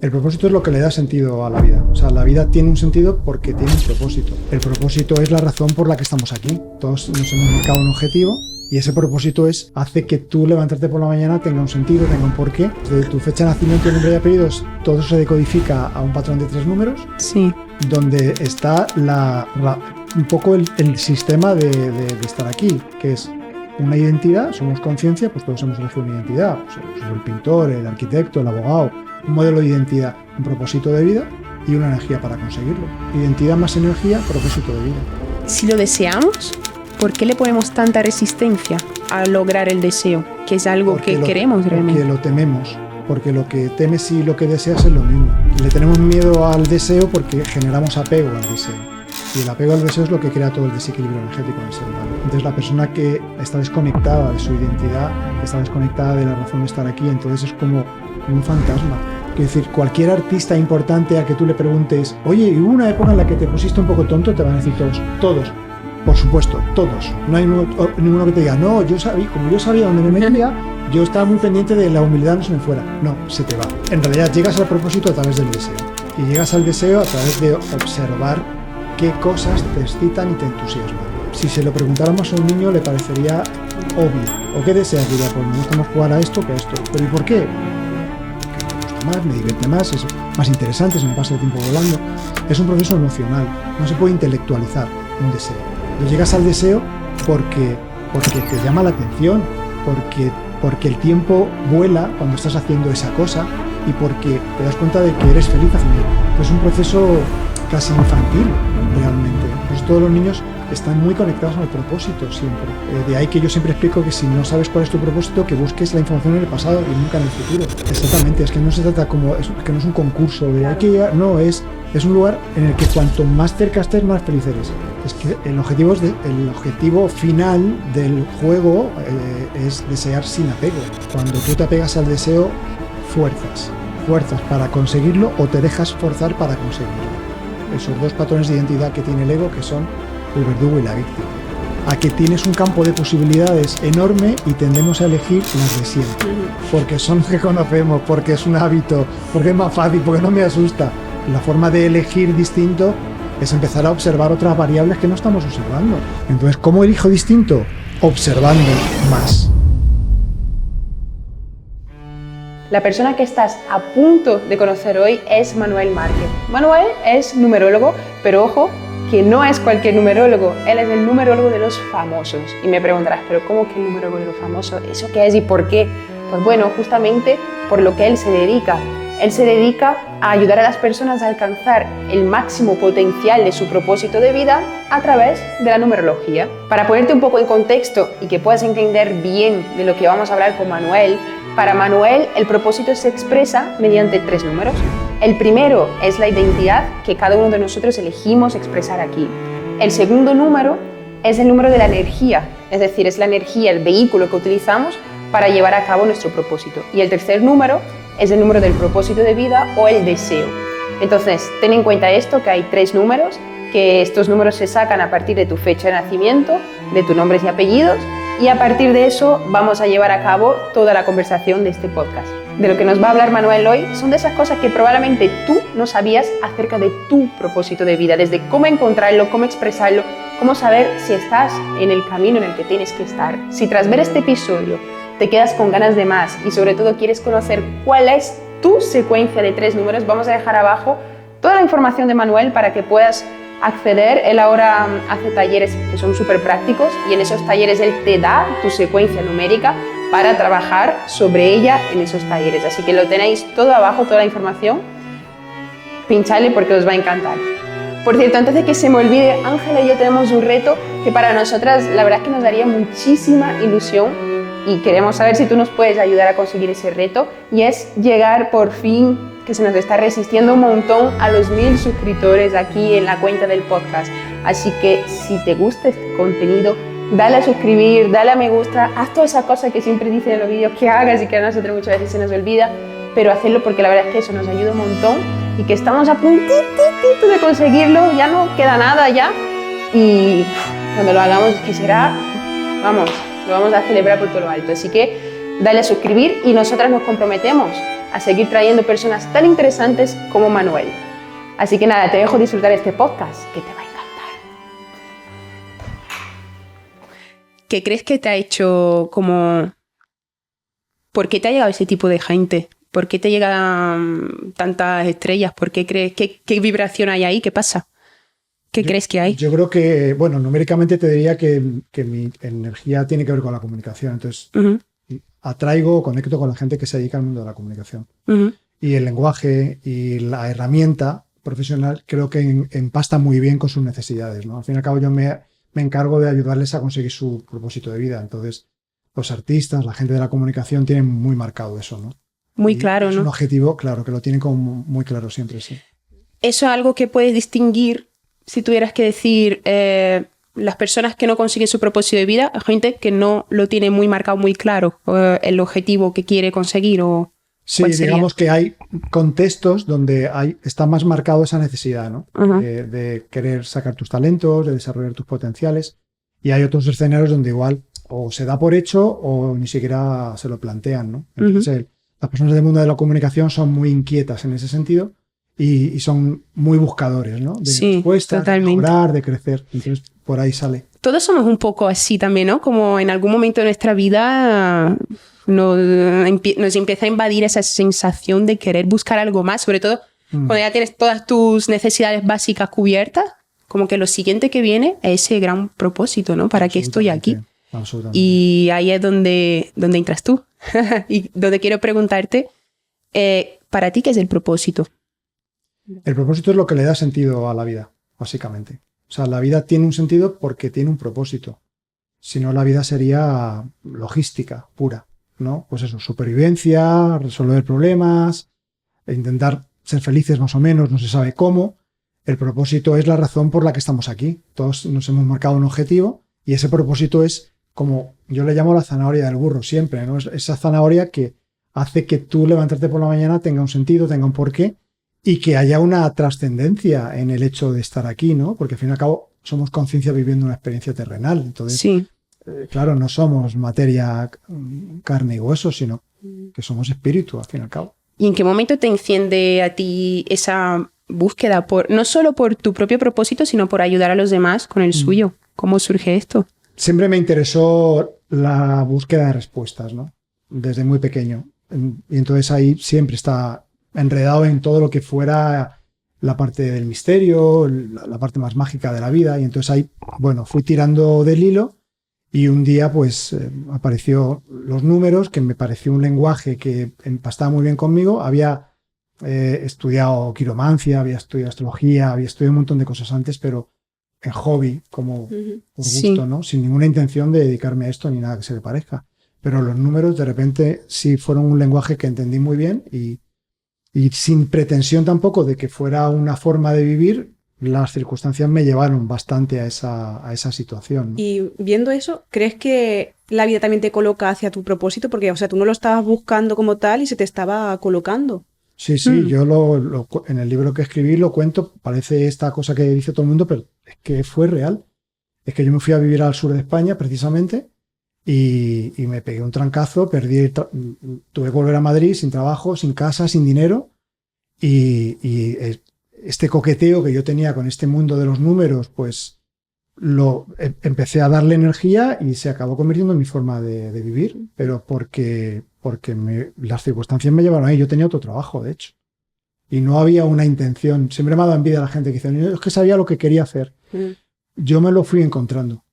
El propósito es lo que le da sentido a la vida. O sea, la vida tiene un sentido porque tiene un propósito. El propósito es la razón por la que estamos aquí. Todos nos hemos marcado un objetivo y ese propósito hace que tú levantarte por la mañana tenga un sentido, tenga un porqué. Desde tu fecha de nacimiento, nombre y apellidos, todo se decodifica a un patrón de 3 números. Sí. Donde está un poco el sistema de estar aquí, que es una identidad, somos conciencia, pues todos hemos elegido una identidad. Pues, somos el pintor, el arquitecto, el abogado, un modelo de identidad, un propósito de vida y una energía para conseguirlo. Identidad más energía, propósito de vida. Si lo deseamos, ¿por qué le ponemos tanta resistencia a lograr el deseo? Que es algo que queremos realmente. Porque lo tememos, porque lo que temes y lo que deseas es lo mismo. Le tenemos miedo al deseo porque generamos apego al deseo. Y el apego al deseo es lo que crea todo el desequilibrio energético en el ser humano. Entonces la persona que está desconectada de su identidad, está desconectada de la razón de estar aquí, entonces es como un fantasma. Es decir, cualquier artista importante a que tú le preguntes, oye, ¿y hubo una época en la que te pusiste un poco tonto? Te van a decir todos. Por supuesto, todos. No hay ninguno que te diga, no, como yo sabía dónde me metía, yo estaba muy pendiente de la humildad, no se me fuera. No, se te va. En realidad llegas al propósito a través del deseo. Y llegas al deseo a través de observar qué cosas te excitan y te entusiasman. Si se lo preguntáramos a un niño le parecería obvio. ¿O qué deseas? Diría, pues me gusta más jugar a esto que a esto. ¿Pero y por qué? Porque me gusta más, me divierte más, es más interesante, se me pasa el tiempo volando. Es un proceso emocional, no se puede intelectualizar un deseo. Entonces llegas al deseo porque te llama la atención, porque el tiempo vuela cuando estás haciendo esa cosa y porque te das cuenta de que eres feliz haciéndolo. Es un proceso casi infantil, realmente. Pues todos los niños están muy conectados al propósito siempre. De ahí que yo siempre explico que si no sabes cuál es tu propósito, que busques la información en el pasado y nunca en el futuro. Exactamente, es que no se trata que no es un concurso de hay que llegar, no, es un lugar en el que cuanto más cerca estés, más feliz eres. Es que el objetivo final del juego es desear sin apego. Cuando tú te apegas al deseo, fuerzas para conseguirlo o te dejas forzar para conseguirlo. Esos dos patrones de identidad que tiene el ego, que son el verdugo y la víctima. A que tienes un campo de posibilidades enorme y tendemos a elegir las de siempre. Porque son los que conocemos, porque es un hábito, porque es más fácil, porque no me asusta. La forma de elegir distinto es empezar a observar otras variables que no estamos observando. Entonces, ¿cómo elijo distinto? Observando más. La persona que estás a punto de conocer hoy es Manuel Márquez. Manuel es numerólogo, pero ojo, que no es cualquier numerólogo, él es el numerólogo de los famosos. Y me preguntarás, ¿pero cómo que el numerólogo de los famosos? ¿Eso qué es y por qué? Pues bueno, justamente por lo que él se dedica. Él se dedica a ayudar a las personas a alcanzar el máximo potencial de su propósito de vida a través de la numerología. Para ponerte un poco en contexto y que puedas entender bien de lo que vamos a hablar con Manuel, para Manuel el propósito se expresa mediante 3 números. El primero es la identidad que cada uno de nosotros elegimos expresar aquí. El segundo número es el número de la energía, es decir, es la energía, el vehículo que utilizamos para llevar a cabo nuestro propósito. Y el tercer número es el número del propósito de vida o el deseo. Entonces, ten en cuenta esto, que hay 3 números, que estos números se sacan a partir de tu fecha de nacimiento, de tus nombres y apellidos, y a partir de eso vamos a llevar a cabo toda la conversación de este podcast. De lo que nos va a hablar Manuel hoy son de esas cosas que probablemente tú no sabías acerca de tu propósito de vida, desde cómo encontrarlo, cómo expresarlo, cómo saber si estás en el camino en el que tienes que estar. Si tras ver este episodio te quedas con ganas de más y sobre todo quieres conocer cuál es tu secuencia de 3 números, vamos a dejar abajo toda la información de Manuel para que puedas acceder. Él ahora hace talleres que son súper prácticos y en esos talleres él te da tu secuencia numérica para trabajar sobre ella en esos talleres. Así que lo tenéis todo abajo, toda la información. Pinchadle porque os va a encantar. Por cierto, antes de que se me olvide, Ángela y yo tenemos un reto que para nosotras la verdad es que nos daría muchísima ilusión y queremos saber si tú nos puedes ayudar a conseguir ese reto, y es llegar por fin, que se nos está resistiendo un montón, a los 1000 suscriptores aquí en la cuenta del podcast. Así que si te gusta este contenido, dale a suscribir, dale a me gusta, haz todas esas cosas que siempre dicen en los vídeos que hagas y que a nosotros muchas veces se nos olvida, pero hacerlo porque la verdad es que eso nos ayuda un montón y que estamos a puntito de conseguirlo, ya no queda nada ya, y cuando lo hagamos que será, vamos, lo vamos a celebrar por todo lo alto. Así que dale a suscribir y nosotras nos comprometemos a seguir trayendo personas tan interesantes como Manuel. Así que nada, te dejo disfrutar este podcast, que te va a encantar. ¿Qué crees que te ha hecho como... ¿Por qué te ha llegado ese tipo de gente? ¿Por qué te llegan tantas estrellas? ¿Por qué crees? ¿Qué vibración hay ahí? ¿Qué pasa? ¿Qué crees que hay? Yo creo que, bueno, numéricamente te diría que mi energía tiene que ver con la comunicación. Entonces, atraigo, conecto con la gente que se dedica al mundo de la comunicación. Y el lenguaje y la herramienta profesional creo que empasta muy bien con sus necesidades, ¿no? Al fin y al cabo yo me encargo de ayudarles a conseguir su propósito de vida. Entonces, los artistas, la gente de la comunicación tienen muy marcado eso, ¿no? Muy claro, es ¿no? un objetivo, claro, que lo tienen como muy claro siempre, sí. Eso es algo que puedes distinguir si tuvieras que decir las personas que no consiguen su propósito de vida, gente que no lo tiene muy marcado, muy claro, el objetivo que quiere conseguir o... Sí, digamos que hay contextos donde está más marcado esa necesidad, ¿no? De querer sacar tus talentos, de desarrollar tus potenciales. Y hay otros escenarios donde igual o se da por hecho o ni siquiera se lo plantean, ¿no? Entonces, las personas del mundo de la comunicación son muy inquietas en ese sentido y son muy buscadores, ¿no? De respuestas, de lograr, de crecer. Entonces, por ahí sale. Todos somos un poco así también, ¿no? Como en algún momento de nuestra vida nos empieza a invadir esa sensación de querer buscar algo más, sobre todo cuando ya tienes todas tus necesidades básicas cubiertas, como que lo siguiente que viene es ese gran propósito, ¿no? ¿Para qué estoy aquí? Y ahí es donde entras tú. Y donde quiero preguntarte, ¿para ti qué es el propósito? El propósito es lo que le da sentido a la vida, básicamente. O sea, la vida tiene un sentido porque tiene un propósito. Si no, la vida sería logística pura, ¿no? Pues eso, supervivencia, resolver problemas, intentar ser felices más o menos, no se sabe cómo. El propósito es la razón por la que estamos aquí. Todos nos hemos marcado un objetivo y ese propósito es como yo le llamo la zanahoria del burro siempre, ¿no? Es esa zanahoria que hace que tú levantarte por la mañana tenga un sentido, tenga un porqué y que haya una trascendencia en el hecho de estar aquí, ¿no? Porque al fin y al cabo somos conciencia viviendo una experiencia terrenal. Entonces, claro, no somos materia, carne y hueso, sino que somos espíritu, al fin y al cabo. ¿Y en qué momento te enciende a ti esa búsqueda, no solo por tu propio propósito, sino por ayudar a los demás con el suyo? ¿Cómo surge esto? Siempre me interesó la búsqueda de respuestas, ¿no? Desde muy pequeño. Y entonces ahí siempre está enredado en todo lo que fuera la parte del misterio, la parte más mágica de la vida. Y entonces ahí, bueno, fui tirando del hilo y un día pues apareció los números, que me pareció un lenguaje que empastaba muy bien conmigo. Había estudiado quiromancia, había estudiado astrología, había estudiado un montón de cosas antes, pero en hobby, como por gusto, ¿no? Sin ninguna intención de dedicarme a esto ni nada que se le parezca. Pero los números de repente sí fueron un lenguaje que entendí muy bien y sin pretensión tampoco de que fuera una forma de vivir, las circunstancias me llevaron bastante a esa situación, ¿no? Y viendo eso, ¿crees que la vida también te coloca hacia tu propósito? Porque, o sea, tú no lo estabas buscando como tal y se te estaba colocando. Sí, yo en el libro que escribí lo cuento, parece esta cosa que dice todo el mundo, pero es que fue real. Es que yo me fui a vivir al sur de España, precisamente, y me pegué un trancazo, tuve que volver a Madrid sin trabajo, sin casa, sin dinero, y este coqueteo que yo tenía con este mundo de los números, pues empecé a darle energía y se acabó convirtiendo en mi forma de vivir, pero porque las circunstancias me llevaron ahí. Yo tenía otro trabajo, de hecho, y no había una intención. Siempre me ha dado envidia la gente que dice, es que sabía lo que quería hacer. Yo me lo fui encontrando.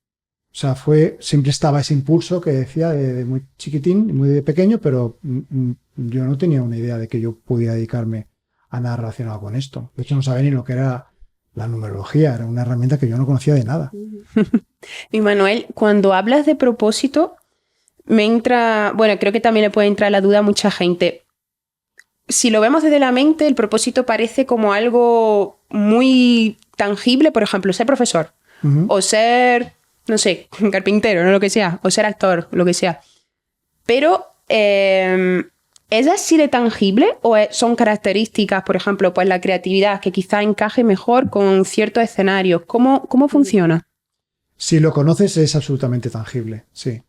O sea, siempre estaba ese impulso que decía de muy chiquitín, muy de pequeño, pero yo no tenía una idea de que yo pudiera dedicarme a nada relacionado con esto. De hecho, no sabía ni lo que era la numerología, era una herramienta que yo no conocía de nada. Y Manuel, cuando hablas de propósito, me entra, bueno, creo que también le puede entrar la duda a mucha gente. Si lo vemos desde la mente, el propósito parece como algo muy tangible, por ejemplo, ser profesor, o ser, no sé, carpintero, no lo que sea, o ser actor, lo que sea. Pero, ¿es así de tangible o son características, por ejemplo, pues la creatividad, que quizá encaje mejor con ciertos escenarios? ¿Cómo funciona? Si lo conoces es absolutamente tangible, sí.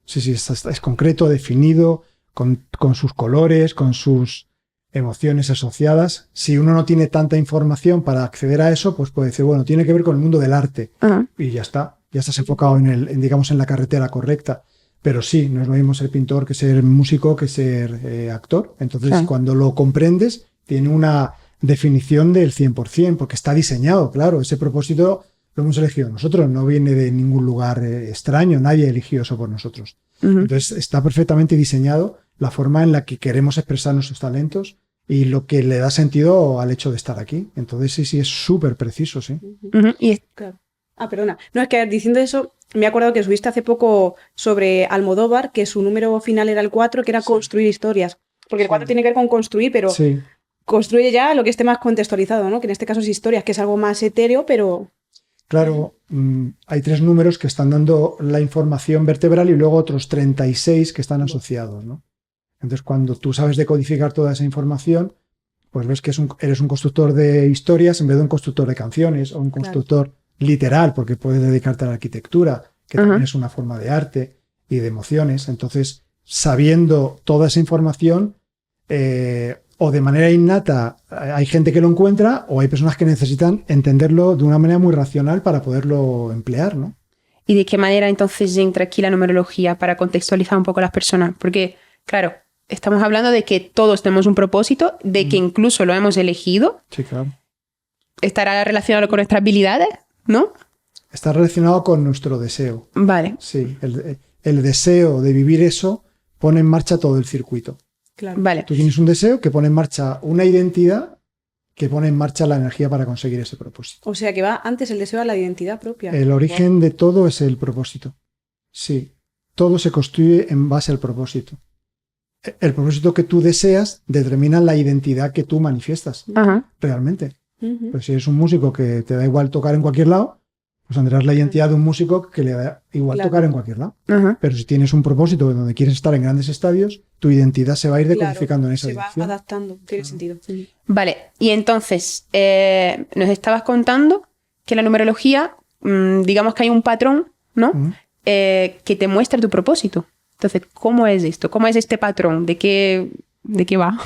Sí, es concreto, definido, con sus colores, con sus emociones asociadas. Si uno no tiene tanta información para acceder a eso, pues puede decir, bueno, tiene que ver con el mundo del arte. Y ya estás enfocado digamos, en la carretera correcta. Pero sí, no es lo mismo ser pintor que ser músico, que ser actor. Entonces, cuando lo comprendes, tiene una definición del 100%, porque está diseñado, claro. Ese propósito lo hemos elegido nosotros, no viene de ningún lugar extraño, nadie eligió eso por nosotros. Entonces, está perfectamente diseñado la forma en la que queremos expresar nuestros talentos y lo que le da sentido al hecho de estar aquí. Entonces, sí, es súper preciso, sí. Claro. Perdona. No, es que diciendo eso, me he acordado que subiste hace poco sobre Almodóvar, que su número final era el 4, que era construir historias. Porque el 4 tiene que ver con construir, pero construye ya lo que esté más contextualizado, ¿no? Que en este caso es historias, que es algo más etéreo, pero... Claro, hay 3 números que están dando la información vertebral y luego otros 36 que están asociados, ¿no? Entonces, cuando tú sabes decodificar toda esa información, pues ves que eres un constructor de historias en vez de un constructor de canciones o un constructor literal, porque puedes dedicarte a la arquitectura, que también es una forma de arte y de emociones. Entonces, sabiendo toda esa información, o de manera innata hay gente que lo encuentra, o hay personas que necesitan entenderlo de una manera muy racional para poderlo emplear, ¿no? ¿Y de qué manera entonces entra aquí la numerología para contextualizar un poco a las personas? Porque, claro, estamos hablando de que todos tenemos un propósito, de que incluso lo hemos elegido. Sí, claro. ¿Estará relacionado con nuestras habilidades? ¿No? Está relacionado con nuestro deseo. Vale. Sí, el deseo de vivir eso pone en marcha todo el circuito. Claro. Vale. Tú tienes un deseo que pone en marcha una identidad que pone en marcha la energía para conseguir ese propósito. O sea que va antes el deseo a la identidad propia. El origen de todo es el propósito. Sí, todo se construye en base al propósito. El propósito que tú deseas determina la identidad que tú manifiestas realmente. Pues si eres un músico que te da igual tocar en cualquier lado, pues tendrás la identidad de un músico que le da igual tocar en cualquier lado. Pero si tienes un propósito donde quieres estar en grandes estadios, tu identidad se va a ir decodificando en esa dirección. Se va adaptando, tiene sentido. Vale, y entonces nos estabas contando que la numerología, digamos que hay un patrón, ¿no? Que te muestra tu propósito. Entonces, ¿cómo es esto? ¿Cómo es este patrón? ¿De qué va?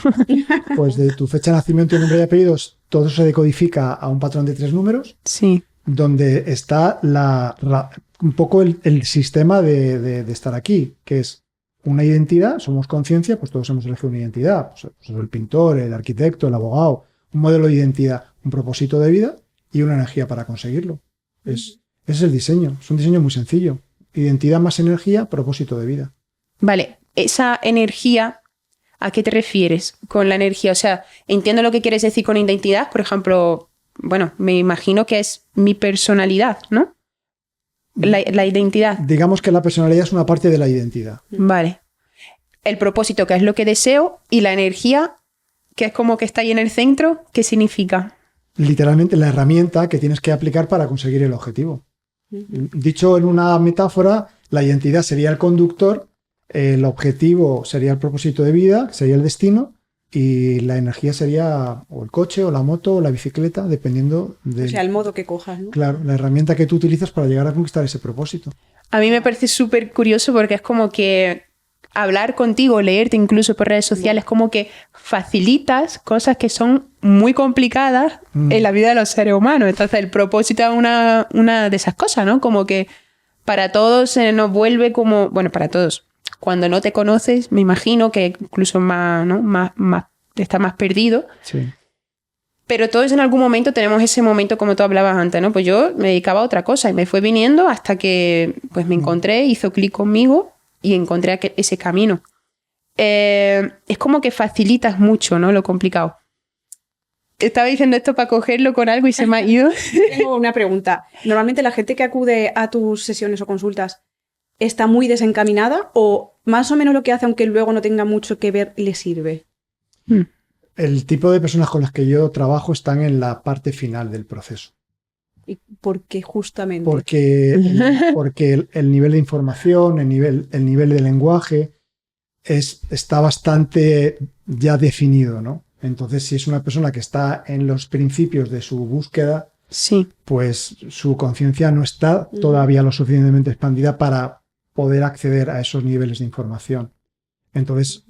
Pues de tu fecha de nacimiento y nombre y apellidos, todo se decodifica a un patrón de 3 números. Sí. Donde está un poco el sistema de estar aquí, que es una identidad, somos conciencia, pues todos hemos elegido una identidad, pues el pintor, el arquitecto, el abogado, un modelo de identidad, un propósito de vida y una energía para conseguirlo. Ese es el diseño, es un diseño muy sencillo. Identidad más energía, propósito de vida. Vale, esa energía, ¿a qué te refieres con la energía? O sea, entiendo lo que quieres decir con identidad, por ejemplo... Bueno, me imagino que es mi personalidad, ¿no? La identidad. Digamos que la personalidad es una parte de la identidad. Vale. El propósito, que es lo que deseo, y la energía, que es como que está ahí en el centro, ¿qué significa? Literalmente la herramienta que tienes que aplicar para conseguir el objetivo. Dicho en una metáfora, la identidad sería el conductor, el objetivo sería el propósito de vida, sería el destino, y la energía sería o el coche, o la moto, o la bicicleta, dependiendo de... O sea, el modo que cojas, ¿no? Claro, la herramienta que tú utilizas para llegar a conquistar ese propósito. A mí me parece súper curioso porque es como que hablar contigo, leerte incluso por redes sociales, como que facilitas cosas que son muy complicadas en la vida de los seres humanos. Entonces el propósito es una de esas cosas, ¿no? Como que para todos se nos vuelve como... Bueno, para todos. Cuando no te conoces, me imagino que incluso más, ¿no? más está más perdido. Sí. Pero todos en algún momento tenemos ese momento, como tú hablabas antes, ¿no? Pues yo me dedicaba a otra cosa y me fue viniendo hasta que pues me encontré, hizo clic conmigo y encontré ese camino. Es como que facilitas mucho, ¿no? Lo complicado. Estaba diciendo esto para cogerlo con algo y se me ha ido. Tengo una pregunta. Normalmente la gente que acude a tus sesiones o consultas ¿está muy desencaminada o más o menos lo que hace, aunque luego no tenga mucho que ver, le sirve? El tipo de personas con las que yo trabajo están en la parte final del proceso. ¿Y por qué justamente? Porque el nivel de información, el nivel de lenguaje está bastante ya definido, ¿no? Entonces, si es una persona que está en los principios de su búsqueda, sí, pues su conciencia no está todavía lo suficientemente expandida para poder acceder a esos niveles de información. Entonces,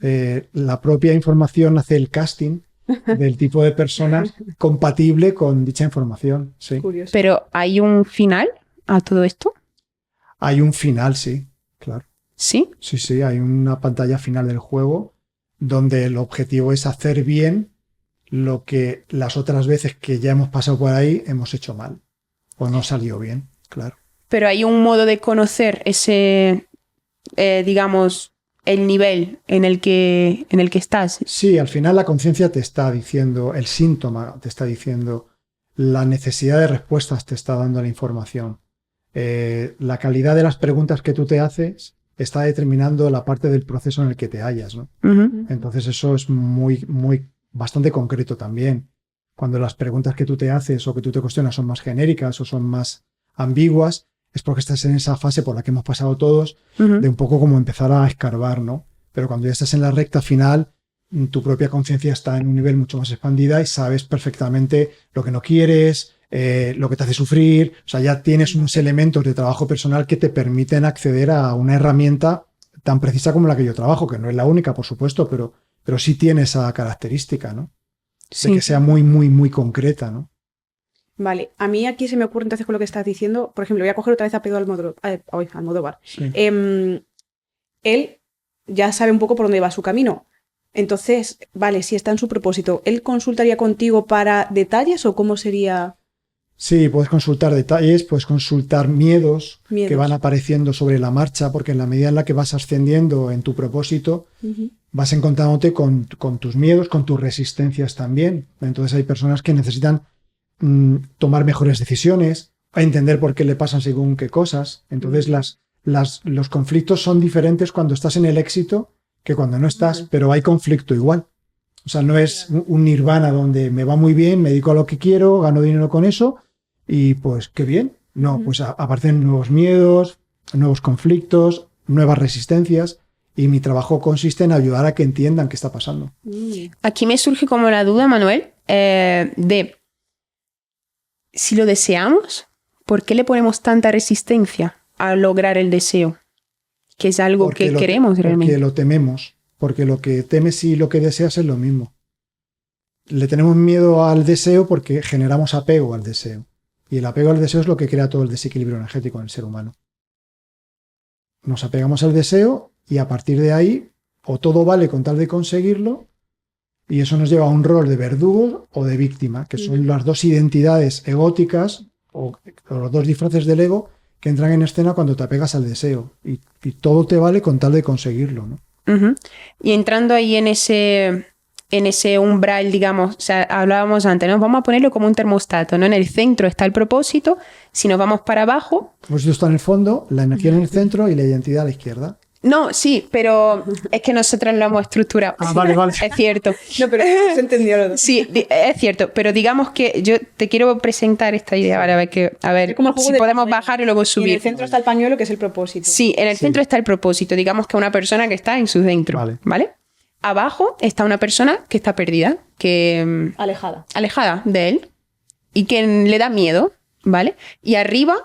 la propia información hace el casting del tipo de personas compatible con dicha información. Sí. Curioso. Pero ¿hay un final a todo esto? Hay un final, sí, claro. ¿Sí? Sí, hay una pantalla final del juego donde el objetivo es hacer bien lo que las otras veces que ya hemos pasado por ahí hemos hecho mal o no salió bien, claro. Pero hay un modo de conocer ese, digamos, el nivel en el que estás. Sí, al final la conciencia te está diciendo, el síntoma te está diciendo, la necesidad de respuestas te está dando la información. La calidad de las preguntas que tú te haces está determinando la parte del proceso en el que te hallas, ¿no? Uh-huh. Entonces eso es bastante concreto también. Cuando las preguntas que tú te haces o que tú te cuestionas son más genéricas o son más ambiguas, es porque estás en esa fase por la que hemos pasado todos, Uh-huh. de un poco como empezar a escarbar, ¿no? Pero cuando ya estás en la recta final, tu propia conciencia está en un nivel mucho más expandida y sabes perfectamente lo que no quieres, lo que te hace sufrir. O sea, ya tienes unos elementos de trabajo personal que te permiten acceder a una herramienta tan precisa como la que yo trabajo, que no es la única, por supuesto, pero sí tiene esa característica, ¿no? Sí. De que sea muy concreta, ¿no? Vale, a mí aquí se me ocurre entonces con lo que estás diciendo, por ejemplo, voy a coger otra vez a Pedro Almodóvar. Sí. Él ya sabe un poco por dónde va su camino. Entonces, vale, si está en su propósito, ¿él consultaría contigo para detalles o cómo sería? Sí, puedes consultar detalles, puedes consultar miedos que van apareciendo sobre la marcha, porque en la medida en la que vas ascendiendo en tu propósito, Uh-huh. vas encontrándote con tus miedos, con tus resistencias también. Entonces hay personas que necesitan tomar mejores decisiones, entender por qué le pasan según qué cosas. Entonces los conflictos son diferentes cuando estás en el éxito que cuando no estás, Uh-huh. pero hay conflicto igual. O sea, no es un nirvana donde me va muy bien, me dedico a lo que quiero, gano dinero con eso y pues qué bien. No, Uh-huh. pues aparecen nuevos miedos, nuevos conflictos, nuevas resistencias y mi trabajo consiste en ayudar a que entiendan qué está pasando. Aquí me surge como la duda, Manuel, de si lo deseamos, ¿por qué le ponemos tanta resistencia a lograr el deseo? Que es algo que queremos realmente. Porque lo tememos, porque lo que temes y lo que deseas es lo mismo. Le tenemos miedo al deseo porque generamos apego al deseo. Y el apego al deseo es lo que crea todo el desequilibrio energético en el ser humano. Nos apegamos al deseo y a partir de ahí o todo vale con tal de conseguirlo y eso nos lleva a un rol de verdugo o de víctima, que son las dos identidades egóticas o los dos disfraces del ego que entran en escena cuando te apegas al deseo y todo te vale con tal de conseguirlo, ¿no? Uh-huh. Y entrando ahí en ese umbral, digamos, o sea, hablábamos antes, ¿no? Vamos a ponerlo como un termostato, ¿no? En el centro está el propósito, si nos vamos para abajo... Pues esto está en el fondo, la energía en el centro y la identidad a la izquierda. No, sí, pero es que nosotros lo hemos estructurado. Ah, vale. Es cierto. No, pero se entendió lo dos. Sí, es cierto, pero digamos que yo te quiero presentar esta idea para ver Es como el juego si de podemos pañuelo. bajar y luego Y en subir. el centro está el pañuelo, que es el propósito. Sí, en el centro está el propósito, digamos que una persona que está en su centro, ¿vale? Abajo está una persona que está perdida, que alejada de él y que le da miedo, ¿vale? Y arriba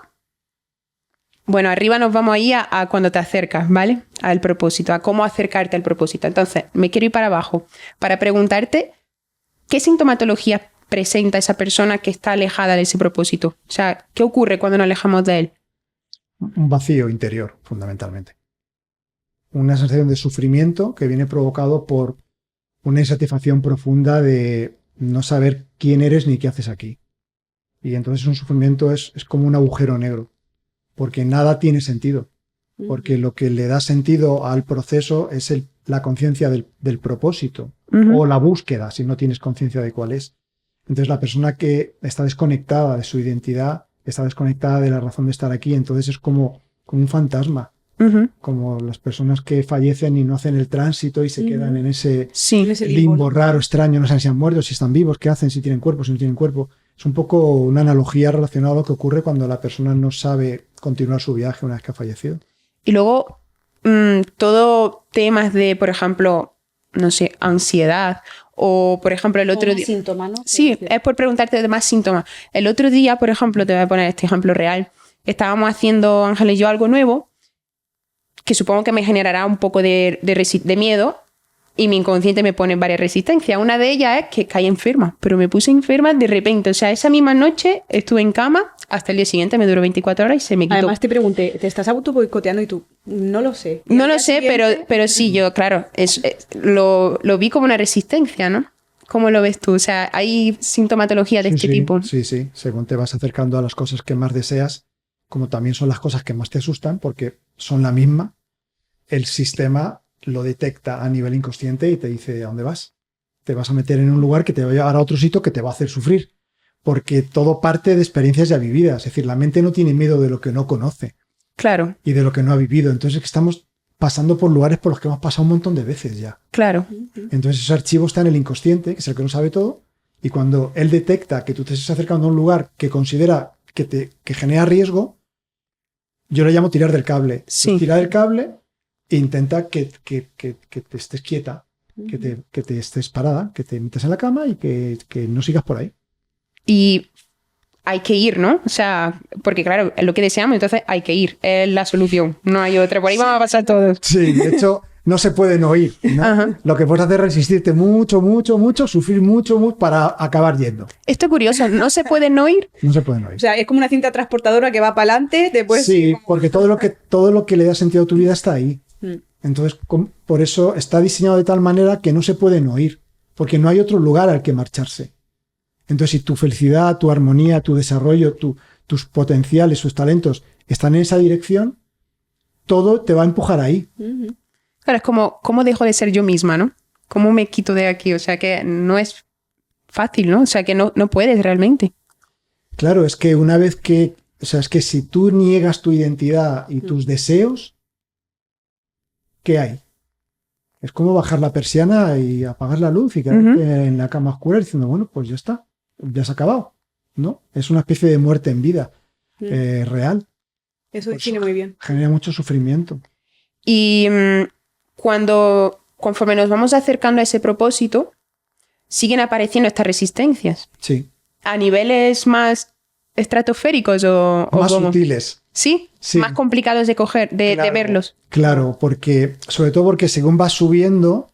nos vamos ahí a cuando te acercas, ¿vale? Al propósito, a cómo acercarte al propósito. Entonces, me quiero ir para abajo para preguntarte qué sintomatología presenta esa persona que está alejada de ese propósito. O sea, ¿qué ocurre cuando nos alejamos de él? Un vacío interior, fundamentalmente. Una sensación de sufrimiento que viene provocado por una insatisfacción profunda de no saber quién eres ni qué haces aquí. Y entonces un sufrimiento es como un agujero negro, porque nada tiene sentido. Porque lo que le da sentido al proceso es la conciencia del propósito o la búsqueda, si no tienes conciencia de cuál es. Entonces la persona que está desconectada de su identidad, está desconectada de la razón de estar aquí, entonces es como un fantasma. Como las personas que fallecen y no hacen el tránsito y se quedan en ese limbo raro, extraño, no saben si han muerto, si están vivos, qué hacen, si tienen cuerpo, si no tienen cuerpo. Es un poco una analogía relacionada a lo que ocurre cuando la persona no sabe continuar su viaje una vez que ha fallecido. Y luego, todo temas de, por ejemplo, no sé, ansiedad o, por ejemplo, el otro día... síntoma, ¿no? Sí, es por preguntarte de más síntomas. El otro día, por ejemplo, te voy a poner este ejemplo real. Estábamos haciendo, Ángel y yo, algo nuevo que supongo que me generará un poco de miedo, y mi inconsciente me pone varias resistencias. Una de ellas es que caí enferma, pero me puse enferma de repente. O sea, esa misma noche estuve en cama, hasta el día siguiente me duró 24 horas y se me quitó. Además te pregunté, ¿te estás auto boicoteando? Y tú, no lo sé. No lo sé, pero sí, yo, claro, lo vi como una resistencia, ¿no? ¿Cómo lo ves tú? O sea, ¿hay sintomatología de este tipo? Sí, sí. Según te vas acercando a las cosas que más deseas, como también son las cosas que más te asustan, porque son la misma, el sistema lo detecta a nivel inconsciente y te dice, ¿a dónde vas? Te vas a meter en un lugar que te va a llevar a otro sitio que te va a hacer sufrir, porque todo parte de experiencias ya vividas. Es decir, la mente no tiene miedo de lo que no conoce. Claro. Y de lo que no ha vivido. Entonces estamos pasando por lugares por los que hemos pasado un montón de veces ya. Claro. Entonces ese archivo está en el inconsciente, que es el que lo sabe todo, y cuando él detecta que tú te estás acercando a un lugar que considera que genera riesgo, yo le llamo tirar del cable. Sí. Pues tira del cable e intenta que te estés quieta, que te estés parada, que te metas en la cama y que no sigas por ahí. Y hay que ir, ¿no? O sea, porque claro, es lo que deseamos, entonces hay que ir. Es la solución, no hay otra. Por ahí vamos a pasar todos. Sí, de hecho, no se puede no ir, ¿no? Lo que puedes hacer es resistirte mucho, sufrir mucho para acabar yendo. Esto es curioso, ¿no se puede no ir? No se puede no ir. O sea, es como una cinta transportadora que va para adelante, después... Sí, porque todo lo que le da sentido a tu vida está ahí. Entonces, por eso está diseñado de tal manera que no se puede no ir, porque no hay otro lugar al que marcharse. Entonces, si tu felicidad, tu armonía, tu desarrollo, tus potenciales, tus talentos están en esa dirección, todo te va a empujar ahí. Claro, es como, ¿cómo dejo de ser yo misma, no? ¿Cómo me quito de aquí? O sea, que no es fácil, ¿no? O sea, que no puedes realmente. Claro, es que una vez que... O sea, es que si tú niegas tu identidad y tus deseos, ¿qué hay? Es como bajar la persiana y apagar la luz y quedarte en la cama oscura diciendo, bueno, pues ya está, ya se ha acabado, ¿no? Es una especie de muerte en vida real. Eso define muy bien. Genera mucho sufrimiento. Y conforme nos vamos acercando a ese propósito, siguen apareciendo estas resistencias. Sí. ¿A niveles más estratosféricos o más cómo? sutiles? ¿Sí? Sí. Más complicados de coger, de verlos. Claro, sobre todo porque según vas subiendo,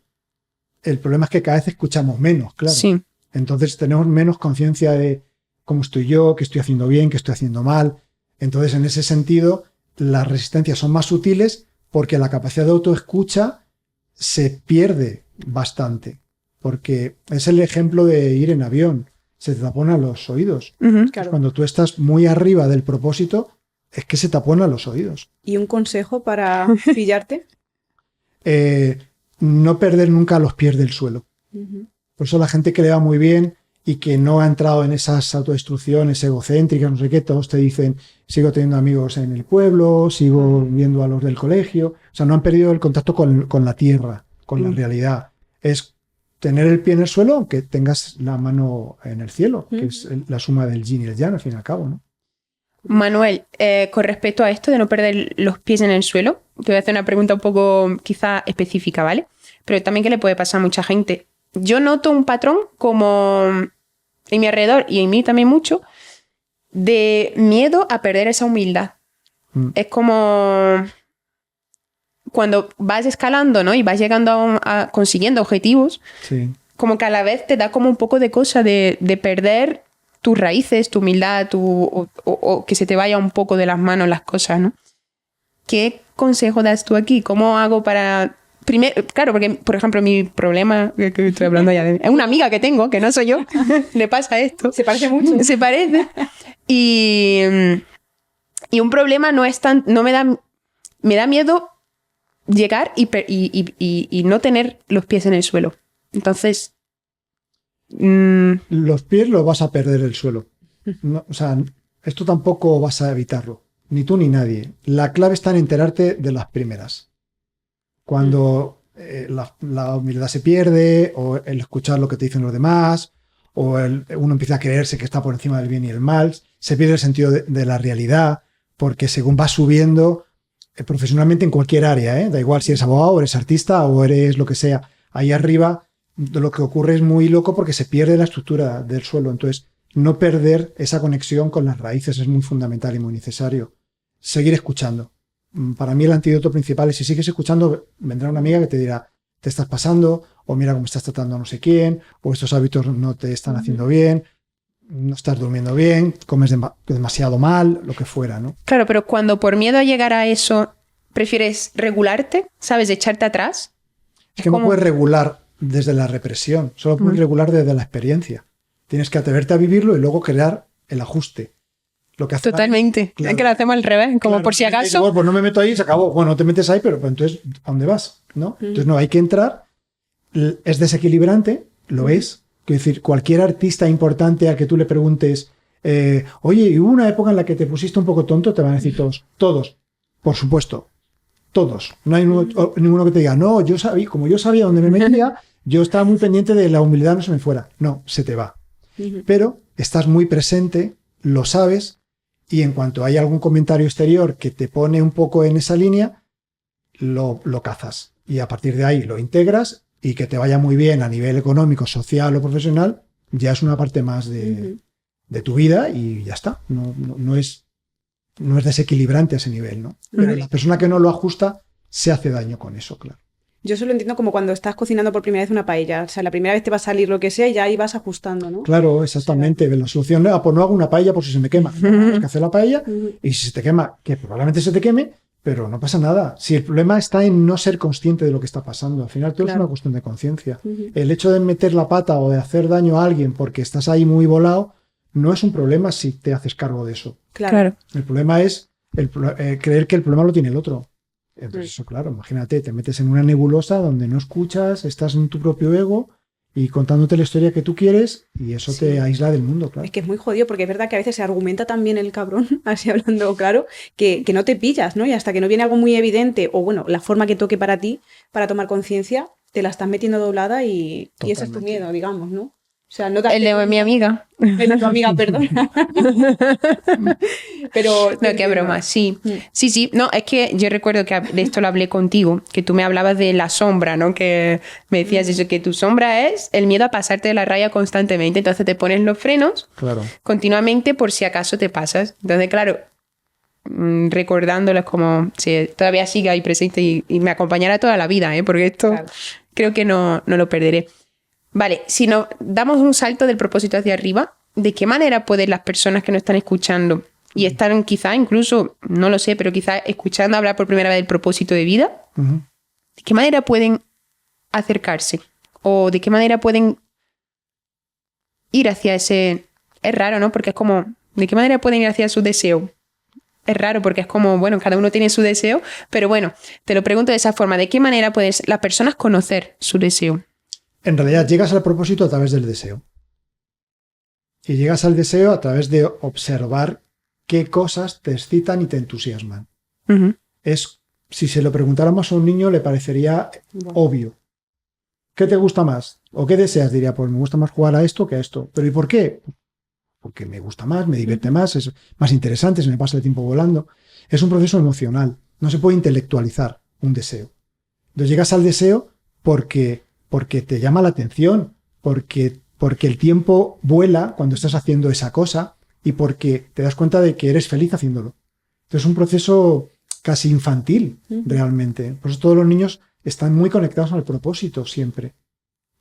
el problema es que cada vez escuchamos menos, claro. Sí. Entonces tenemos menos conciencia de cómo estoy yo, qué estoy haciendo bien, qué estoy haciendo mal. Entonces, en ese sentido, las resistencias son más sutiles porque la capacidad de autoescucha se pierde bastante. Porque es el ejemplo de ir en avión. Se te taponan los oídos. Claro. Cuando tú estás muy arriba del propósito, es que se taponan los oídos. ¿Y un consejo para pillarte? No perder nunca los pies del suelo. Por eso la gente que le va muy bien y que no ha entrado en esas autodestrucciones egocéntricas, no sé qué, todos te dicen, sigo teniendo amigos en el pueblo, sigo viendo a los del colegio. O sea, no han perdido el contacto con la tierra, con la realidad. Es tener el pie en el suelo, aunque tengas la mano en el cielo, que es la suma del yin y el yang, al fin y al cabo, ¿no? Manuel, con respecto a esto de no perder los pies en el suelo, te voy a hacer una pregunta un poco quizá específica, ¿vale? Pero también que le puede pasar a mucha gente. Yo noto un patrón como en mi alrededor y en mí también mucho de miedo a perder esa humildad. Es como cuando vas escalando, ¿no? Y vas llegando consiguiendo objetivos, Sí. como que a la vez te da como un poco de cosa de perder tus raíces, tu humildad, o que se te vaya un poco de las manos las cosas, ¿no? ¿Qué consejo das tú aquí? ¿Cómo hago para...? Primero, claro, porque, por ejemplo, mi problema, que estoy hablando ya de... Es una amiga que tengo, que no soy yo, le pasa esto. Se parece mucho. Se parece. Y un problema no es tan... Me da miedo llegar y no tener los pies en el suelo. Entonces... Los pies los vas a perder el suelo. No, o sea, esto tampoco vas a evitarlo. Ni tú ni nadie. La clave está en enterarte de las primeras. Cuando la humildad se pierde, o el escuchar lo que te dicen los demás, o uno empieza a creerse que está por encima del bien y el mal, se pierde el sentido de la realidad, porque según vas subiendo profesionalmente en cualquier área, da igual si eres abogado, o eres artista, o eres lo que sea, ahí arriba lo que ocurre es muy loco porque se pierde la estructura del suelo. Entonces, no perder esa conexión con las raíces es muy fundamental y muy necesario. Seguir escuchando. para mí el antídoto principal es si sigues escuchando, vendrá una amiga que te dirá, te estás pasando, o mira cómo estás tratando a no sé quién, o estos hábitos no te están haciendo bien, no estás durmiendo bien, comes demasiado mal, lo que fuera, ¿no? Claro, pero cuando por miedo a llegar a eso prefieres regularte, ¿sabes? Echarte atrás. Es que no puedes regular desde la represión, solo puedes regular desde la experiencia. Tienes que atreverte a vivirlo y luego crear el ajuste. Lo que hace Totalmente. claro, es que lo hacemos al revés, como claro, por si acaso. Igual, pues no me meto ahí y se acabó. Bueno, no te metes ahí, pero pues entonces, ¿a dónde vas? ¿No? Entonces no, hay que entrar. Es desequilibrante, lo es. Quiero decir, cualquier artista importante al que tú le preguntes, oye, ¿y hubo una época en la que te pusiste un poco tonto? Te van a decir todos, por supuesto, todos. No hay ninguno que te diga, no, como yo sabía dónde me metía, yo estaba muy pendiente de la humildad, no se me fuera. No, se te va. Pero estás muy presente, lo sabes, y en cuanto hay algún comentario exterior que te pone un poco en esa línea, lo cazas. Y a partir de ahí lo integras, y que te vaya muy bien a nivel económico, social o profesional, ya es una parte más de tu vida y ya está. No es desequilibrante a ese nivel, ¿no? Pero la persona que no lo ajusta se hace daño con eso, claro. Yo eso lo entiendo como cuando estás cocinando por primera vez una paella. O sea, la primera vez te va a salir lo que sea y ya ahí vas ajustando, ¿no? Claro, exactamente. La solución no, pues no hago una paella por si se me quema. Tienes que hacer la paella y si se te quema, que probablemente se te queme, pero no pasa nada. Si el problema está en no ser consciente de lo que está pasando, al final todo es una cuestión de conciencia. El hecho de meter la pata o de hacer daño a alguien porque estás ahí muy volado, no es un problema si te haces cargo de eso. Claro. El problema es creer que el problema lo tiene el otro. Entonces eso, claro, imagínate, te metes en una nebulosa donde no escuchas, estás en tu propio ego y contándote la historia que tú quieres y eso te aísla del mundo, claro. Es que es muy jodido porque es verdad que a veces se argumenta también el cabrón, así hablando claro, que no te pillas, ¿no? Y hasta que no viene algo muy evidente o bueno, la forma que toque para ti, para tomar conciencia, te la estás metiendo doblada y ese es tu miedo, digamos, ¿no? O sea, no el de mi amiga. El de tu amiga, perdón. Pero no, qué broma, sí. Sí. No, es que yo recuerdo que de esto lo hablé contigo, que tú me hablabas de la sombra, ¿no? Que me decías eso, que tu sombra es el miedo a pasarte de la raya constantemente. Entonces te pones los frenos continuamente por si acaso te pasas. Entonces, claro, recordándolo es como si todavía siga ahí presente y me acompañará toda la vida, ¿eh? Porque esto creo que no lo perderé. Vale, si nos damos un salto del propósito hacia arriba, ¿de qué manera pueden las personas que nos están escuchando y están quizá incluso, no lo sé, pero quizá escuchando hablar por primera vez del propósito de vida, ¿de qué manera pueden acercarse? ¿O de qué manera pueden ir hacia ese... Es raro, ¿no? Porque es como, ¿de qué manera pueden ir hacia su deseo? Es raro porque es como, bueno, cada uno tiene su deseo, pero bueno, te lo pregunto de esa forma, ¿de qué manera pueden las personas conocer su deseo? En realidad llegas al propósito a través del deseo. Y llegas al deseo a través de observar qué cosas te excitan y te entusiasman. Si se lo preguntáramos a un niño le parecería obvio. ¿Qué te gusta más? ¿O qué deseas? Diría, pues me gusta más jugar a esto que a esto. ¿Pero y por qué? Porque me gusta más, me divierte más, es más interesante, se me pasa el tiempo volando. Es un proceso emocional. No se puede intelectualizar un deseo. Entonces llegas al deseo porque te llama la atención, porque el tiempo vuela cuando estás haciendo esa cosa y porque te das cuenta de que eres feliz haciéndolo. Entonces es un proceso casi infantil, realmente. Por eso todos los niños están muy conectados al propósito siempre.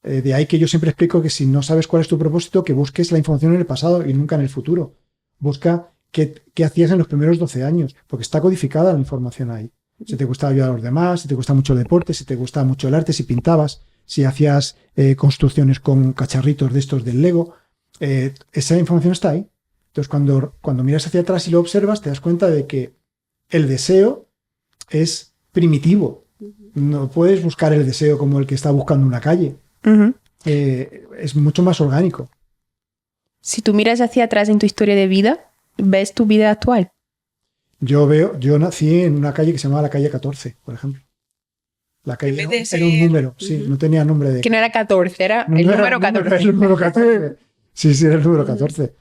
De ahí que yo siempre explico que si no sabes cuál es tu propósito, que busques la información en el pasado y nunca en el futuro. Busca qué hacías en los primeros 12 años, porque está codificada la información ahí. Si te gustaba ayudar a los demás, si te gusta mucho el deporte, si te gustaba mucho el arte, si pintabas, si hacías construcciones con cacharritos de estos del Lego, esa información está ahí. Entonces cuando miras hacia atrás y lo observas, te das cuenta de que el deseo es primitivo. No puedes buscar el deseo como el que está buscando una calle. Es mucho más orgánico. Si tú miras hacia atrás en tu historia de vida, ¿ves tu vida actual? Yo nací en una calle que se llamaba la calle 14, por ejemplo. La calle era un número, sí, no tenía nombre de... Que no era 14, era el número 14. El número 14. Sí, era el número 14.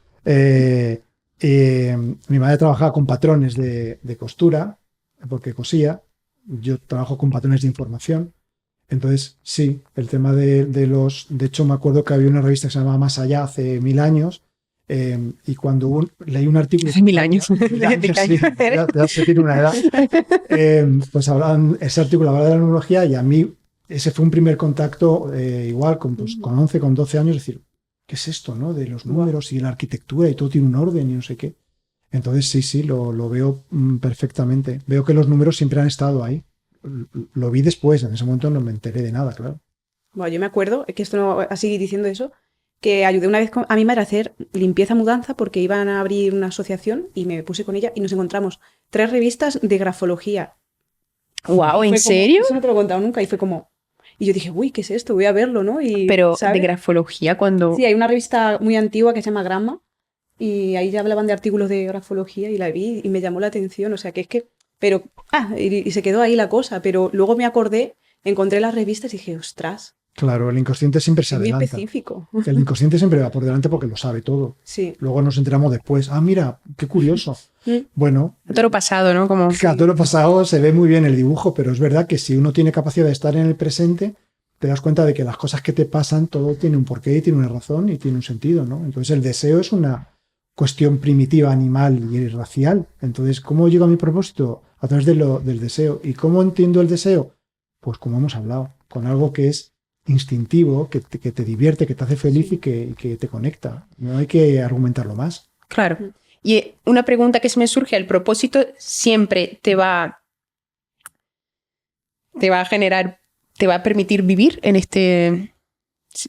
Mi madre trabajaba con patrones de costura, porque cosía. Yo trabajo con patrones de información. Entonces, sí, el tema de los... De hecho, me acuerdo que había una revista que se llamaba Más Allá hace 1000 años, Y cuando leí un artículo... Hace 1000 años. Ya se tiene una edad. Pues ese artículo hablaba de la numerología y a mí ese fue un primer contacto igual con 11, con 12 años, decir, ¿qué es esto, no? De los números y la arquitectura y todo tiene un orden y no sé qué. Entonces sí, lo veo perfectamente. Veo que los números siempre han estado ahí. Lo vi después, en ese momento no me enteré de nada, claro. Bueno, yo me acuerdo, que esto no, así diciendo eso, que ayudé una vez a mi madre a hacer limpieza mudanza porque iban a abrir una asociación y me puse con ella y nos encontramos 3 revistas de grafología. Wow, ¿en serio? Eso no te lo he contado nunca y fue como... Y yo dije, uy, ¿qué es esto? Voy a verlo, ¿no? Y, Pero ¿sabes? de grafología cuando... Sí, hay una revista muy antigua que se llama Gramma y ahí ya hablaban de artículos de grafología y la vi y me llamó la atención, o sea, que es que... Pero, y se quedó ahí la cosa, pero luego me acordé, encontré las revistas y dije, ostras. Claro, el inconsciente siempre se adelanta. Muy específico. El inconsciente siempre va por delante porque lo sabe todo. Sí. Luego nos enteramos después. Ah, mira, qué curioso. Bueno. A todo lo pasado, ¿no? Como... A todo lo pasado se ve muy bien el dibujo, pero es verdad que si uno tiene capacidad de estar en el presente, te das cuenta de que las cosas que te pasan, todo tiene un porqué, tiene una razón y tiene un sentido, ¿no? Entonces el deseo es una cuestión primitiva, animal y racial. Entonces, ¿cómo llego a mi propósito? A través del deseo. ¿Y cómo entiendo el deseo? Pues como hemos hablado, con algo que es instintivo, que te divierte, que te hace feliz y que te conecta. No hay que argumentarlo más. Claro. Y una pregunta que se me surge, ¿el propósito siempre te va a generar, te va a permitir vivir en este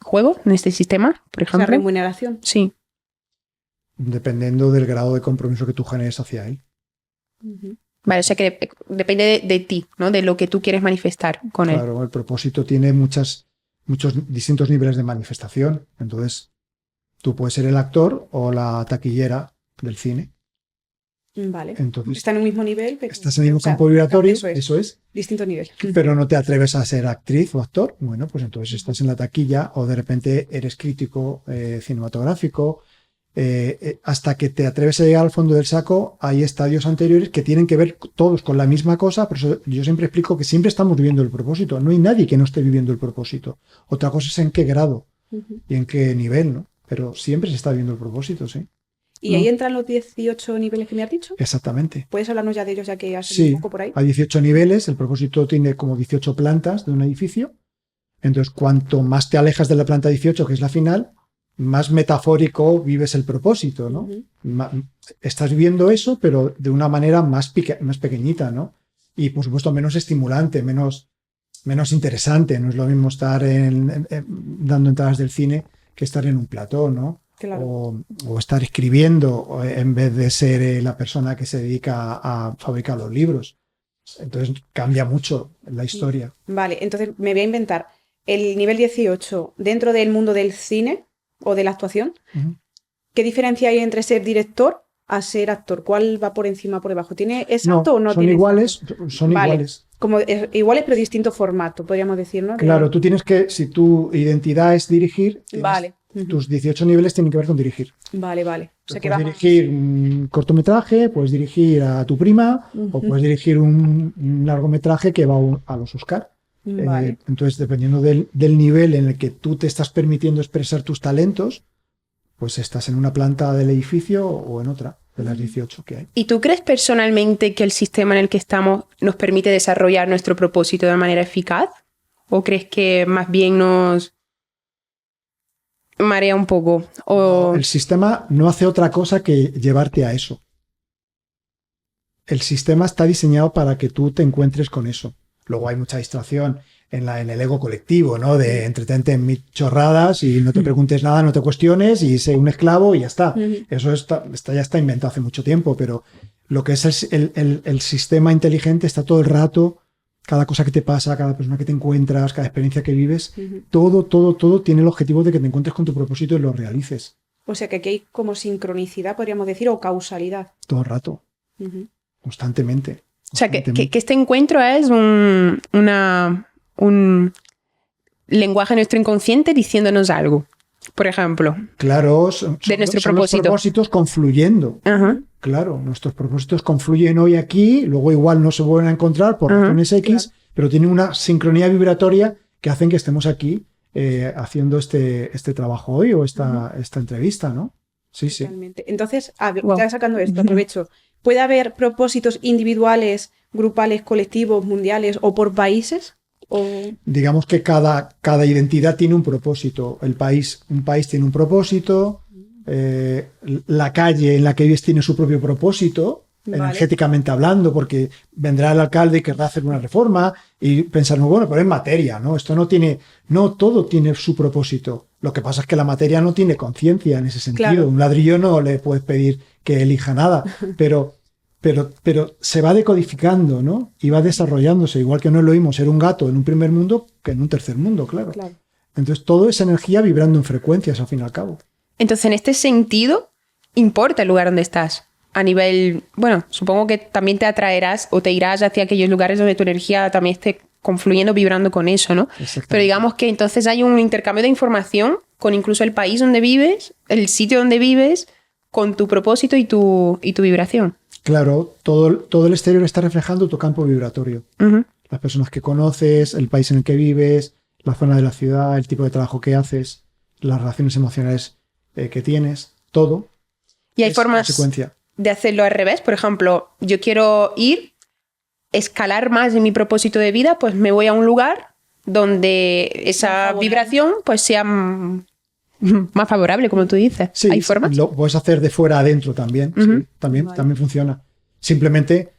juego, en este sistema, por ejemplo? O sea, remuneración. Sí. Dependiendo del grado de compromiso que tú generes hacia él. Vale, o sea que depende de ti, ¿no? De lo que tú quieres manifestar con él. Claro, el propósito tiene muchos distintos niveles de manifestación. Entonces, tú puedes ser el actor o la taquillera del cine. Vale. Entonces, está en un mismo nivel. Pero... Estás en el mismo campo vibratorio, eso es. Distinto nivel. Pero no te atreves a ser actriz o actor. Bueno, pues entonces estás en la taquilla o de repente eres crítico cinematográfico. Hasta que te atreves a llegar al fondo del saco, hay estadios anteriores que tienen que ver todos con la misma cosa. Por eso yo siempre explico que siempre estamos viviendo el propósito. No hay nadie que no esté viviendo el propósito. Otra cosa es en qué grado y en qué nivel, ¿no? Pero siempre se está viviendo el propósito, sí. ¿Y ahí entran los 18 niveles que me has dicho? Exactamente. ¿Puedes hablarnos ya de ellos ya que has sí, un poco por ahí? Hay 18 niveles. El propósito tiene como 18 plantas de un edificio. Entonces, cuanto más te alejas de la planta 18, que es la final, más metafórico vives el propósito, ¿no? Estás viviendo eso, pero de una manera más pequeñita, ¿no? Y, por supuesto, menos estimulante, menos interesante. No es lo mismo estar dando entradas del cine que estar en un plató, ¿no? Claro. O estar escribiendo en vez de ser la persona que se dedica a fabricar los libros. Entonces, cambia mucho la historia. Vale, entonces me voy a inventar el nivel 18 dentro del mundo del cine o de la actuación. ¿Qué diferencia hay entre ser director a ser actor? ¿Cuál va por encima o por debajo? ¿Tiene exacto o no son tiene iguales, exacto? Son iguales. Como iguales pero distinto formato, podríamos decir, ¿no? Claro, tú tienes que, si tu identidad es dirigir, tus 18 niveles tienen que ver con dirigir. Vale. O sea, puedes dirigir un cortometraje, puedes dirigir a tu prima o puedes dirigir un largometraje que va a los Oscar. Vale. Entonces, dependiendo del nivel en el que tú te estás permitiendo expresar tus talentos, pues estás en una planta del edificio o en otra de las 18 que hay. ¿Y tú crees personalmente que el sistema en el que estamos nos permite desarrollar nuestro propósito de manera eficaz? ¿O crees que más bien nos marea un poco? No, el sistema no hace otra cosa que llevarte a eso. El sistema está diseñado para que tú te encuentres con eso. Luego hay mucha distracción en el ego colectivo, ¿no? De entretente en mis chorradas y no te preguntes nada, no te cuestiones y sé un esclavo y ya está. Eso ya está inventado hace mucho tiempo, pero lo que es el sistema inteligente está todo el rato, cada cosa que te pasa, cada persona que te encuentras, cada experiencia que vives, todo tiene el objetivo de que te encuentres con tu propósito y lo realices. O sea que aquí hay como sincronicidad, podríamos decir, o causalidad. Todo el rato, constantemente. O sea, que este encuentro es un lenguaje de nuestro inconsciente diciéndonos algo, por ejemplo. Claro, son los propósitos confluyendo. Claro, nuestros propósitos confluyen hoy aquí, luego igual no se vuelven a encontrar por razones X, pero tienen una sincronía vibratoria que hacen que estemos aquí haciendo este trabajo hoy o esta entrevista, ¿no? Sí, sí. Totalmente. Entonces, ya sacando esto, aprovecho. ¿Puede haber propósitos individuales, grupales, colectivos, mundiales o por países? Digamos que cada identidad tiene un propósito. Un país tiene un propósito, la calle en la que vives tiene su propio propósito, energéticamente hablando, porque vendrá el alcalde y querrá hacer una reforma y pensar, bueno, pero es materia, ¿no? No todo tiene su propósito. Lo que pasa es que la materia no tiene conciencia en ese sentido. Claro. Un ladrillo no le puedes pedir que elija nada, pero se va decodificando, ¿no? Y va desarrollándose, igual que no es lo mismo ser un gato en un primer mundo que en un tercer mundo, claro. Entonces todo es energía vibrando en frecuencias, al fin y al cabo. Entonces, en este sentido, importa el lugar donde estás. A nivel, bueno, supongo que también te atraerás o te irás hacia aquellos lugares donde tu energía también esté confluyendo, vibrando con eso, ¿no? Pero digamos que entonces hay un intercambio de información con incluso el país donde vives, el sitio donde vives, con tu propósito y tu vibración. Claro, todo el exterior está reflejando tu campo vibratorio. Las personas que conoces, el país en el que vives, la zona de la ciudad, el tipo de trabajo que haces, las relaciones emocionales que tienes, todo. Y hay formas de hacerlo al revés. Por ejemplo, yo quiero escalar más en mi propósito de vida, pues me voy a un lugar donde esa vibración pues sea más favorable, como tú dices. Sí, ¿hay formas? Lo puedes hacer de fuera a adentro también. Sí, también funciona. Simplemente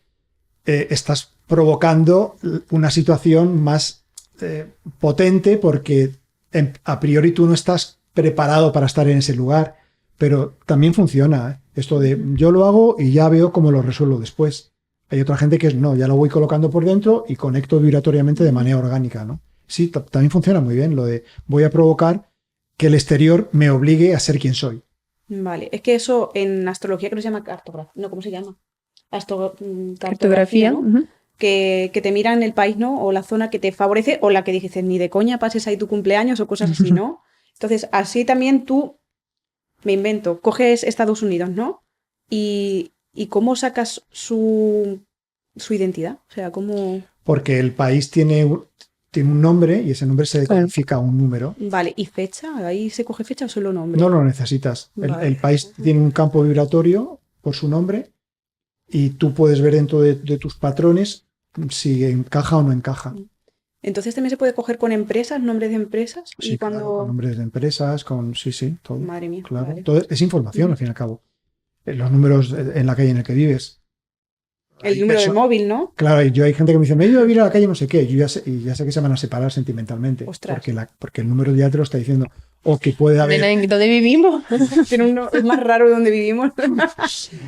estás provocando una situación más potente porque a priori tú no estás preparado para estar en ese lugar, pero también funciona, esto de yo lo hago y ya veo cómo lo resuelvo después. Hay otra gente que no, ya lo voy colocando por dentro y conecto vibratoriamente de manera orgánica, ¿no? Sí, también funciona muy bien lo de voy a provocar que el exterior me obligue a ser quien soy. Vale, es que eso en astrología creo que se llama cartografía. No, ¿cómo se llama? Cartografía, ¿no? Que te miran el país, ¿no? O la zona que te favorece o la que dices, ni de coña pases ahí tu cumpleaños o cosas así, ¿no? Entonces, así también tú, me invento, coges Estados Unidos, ¿no? Y ¿cómo sacas su identidad? O sea, ¿cómo...? Porque el país tiene un nombre y ese nombre se decodifica a un número. Vale, ¿y fecha? ¿Ahí se coge fecha o solo nombre? No lo necesitas. Vale. El país tiene un campo vibratorio por su nombre y tú puedes ver dentro de tus patrones si encaja o no encaja. Entonces también se puede coger con empresas, nombres de empresas. Sí, y cuando... claro, con nombres de empresas, sí, todo. Madre mía. Claro, vale. todo es información al fin y al cabo. Los números en la calle en la que vives. El número de móvil, ¿no? Claro, hay gente que me dice, me he ido a vivir a la calle no sé qué, y ya sé que se van a separar sentimentalmente. Ostras. Porque el número ya te lo está diciendo. O que puede haber... ¿Dónde vivimos? Es más raro donde vivimos.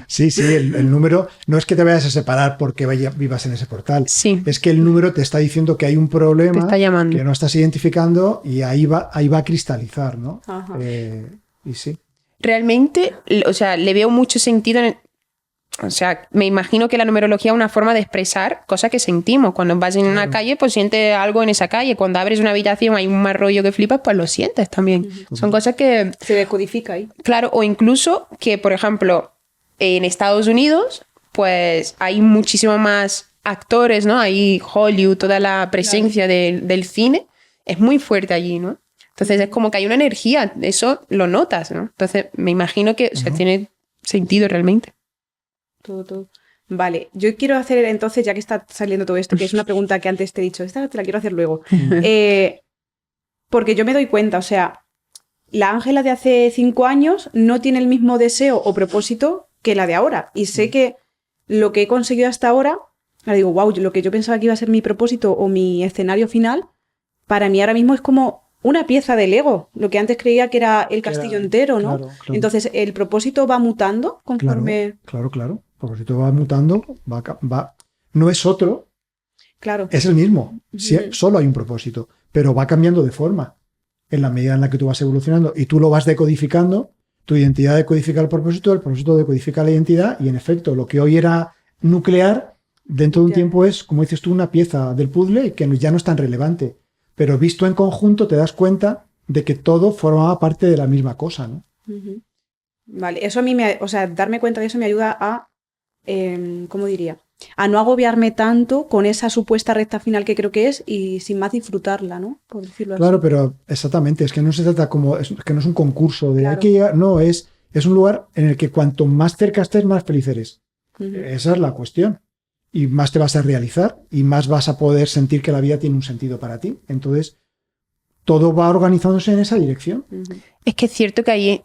Sí, el número no es que te vayas a separar porque vivas en ese portal. Sí. Es que el número te está diciendo que hay un problema que no estás identificando y ahí va a cristalizar, ¿no? Y sí. Realmente, o sea, le veo mucho sentido o sea, me imagino que la numerología es una forma de expresar cosas que sentimos. Cuando vas en una calle, pues sientes algo en esa calle. Cuando abres una habitación hay un mal rollo que flipas, pues lo sientes también. Son cosas que... Se decodifica ahí. Claro, o incluso que, por ejemplo, en Estados Unidos, pues hay muchísimo más actores, ¿no? Hay Hollywood, toda la presencia del cine. Es muy fuerte allí, ¿no? Entonces es como que hay una energía, eso lo notas, ¿no? Entonces me imagino que tiene sentido realmente. Todo. Vale, yo quiero hacer entonces, ya que está saliendo todo esto, que es una pregunta que antes te he dicho, esta te la quiero hacer luego, porque yo me doy cuenta, o sea, la Ángela de hace 5 años no tiene el mismo deseo o propósito que la de ahora, y sé que lo que he conseguido hasta ahora, ahora digo, wow, lo que yo pensaba que iba a ser mi propósito o mi escenario final, para mí ahora mismo es como una pieza del Lego, lo que antes creía que era el castillo entero, ¿no? Claro. Entonces, ¿el propósito va mutando conforme...? Claro. El propósito va mutando, no es otro, es el mismo. Solo hay un propósito, pero va cambiando de forma en la medida en la que tú vas evolucionando y tú lo vas decodificando, tu identidad decodifica el propósito decodifica la identidad y, en efecto, lo que hoy era nuclear, dentro de un tiempo es, como dices tú, una pieza del puzzle que ya no es tan relevante. Pero visto en conjunto te das cuenta de que todo formaba parte de la misma cosa, ¿no? Vale, eso a mí darme cuenta de eso me ayuda a, ¿cómo diría? A no agobiarme tanto con esa supuesta recta final que creo que es y sin más disfrutarla, ¿no? Por decirlo así. Claro, pero exactamente, es que no se trata como, que no es un concurso de claro. aquí, no, es Es un lugar en el que cuanto más cerca estés, más feliz eres. Esa es la cuestión. Y más te vas a realizar y más vas a poder sentir que la vida tiene un sentido para ti. Entonces, todo va organizándose en esa dirección. Es que es cierto que ahí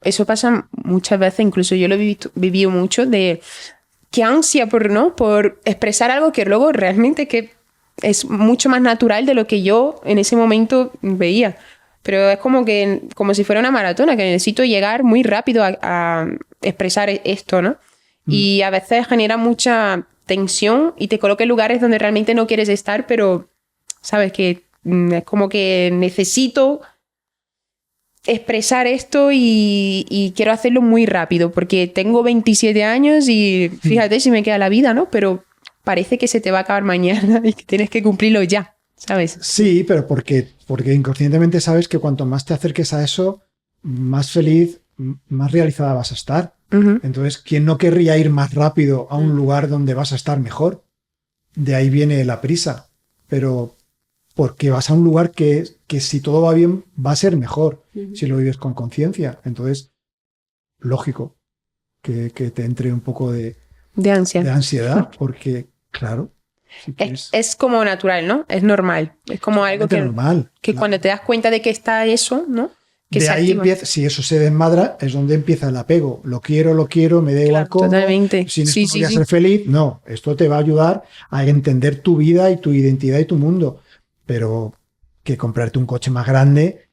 eso pasa muchas veces, incluso yo lo he vivido mucho, de qué ansia por expresar algo que luego realmente que es mucho más natural de lo que yo en ese momento veía. Pero es como si fuera una maratona, que necesito llegar muy rápido a expresar esto, ¿no? Y a veces genera mucha tensión y te coloca en lugares donde realmente no quieres estar, pero sabes que es como que necesito expresar esto y quiero hacerlo muy rápido porque tengo 27 años y fíjate si me queda la vida, ¿no? Pero parece que se te va a acabar mañana y que tienes que cumplirlo ya, ¿sabes? Sí, pero porque inconscientemente sabes que cuanto más te acerques a eso, más feliz, más realizada vas a estar. Entonces, ¿quién no querría ir más rápido a un lugar donde vas a estar mejor? De ahí viene la prisa. Pero porque vas a un lugar que si todo va bien, va a ser mejor si lo vives con conciencia. Entonces, lógico que te entre un poco de ansiedad, porque, claro. Si es como natural, ¿no? Es normal. Es como algo que normal, claro. Cuando te das cuenta de que está eso, ¿no? Que de ahí empieza, si eso se desmadra, es donde empieza el apego. Lo quiero, me da igual cómo. Totalmente. Sin esto no voy a ser feliz. No, esto te va a ayudar a entender tu vida y tu identidad y tu mundo. Pero que comprarte un coche más grande,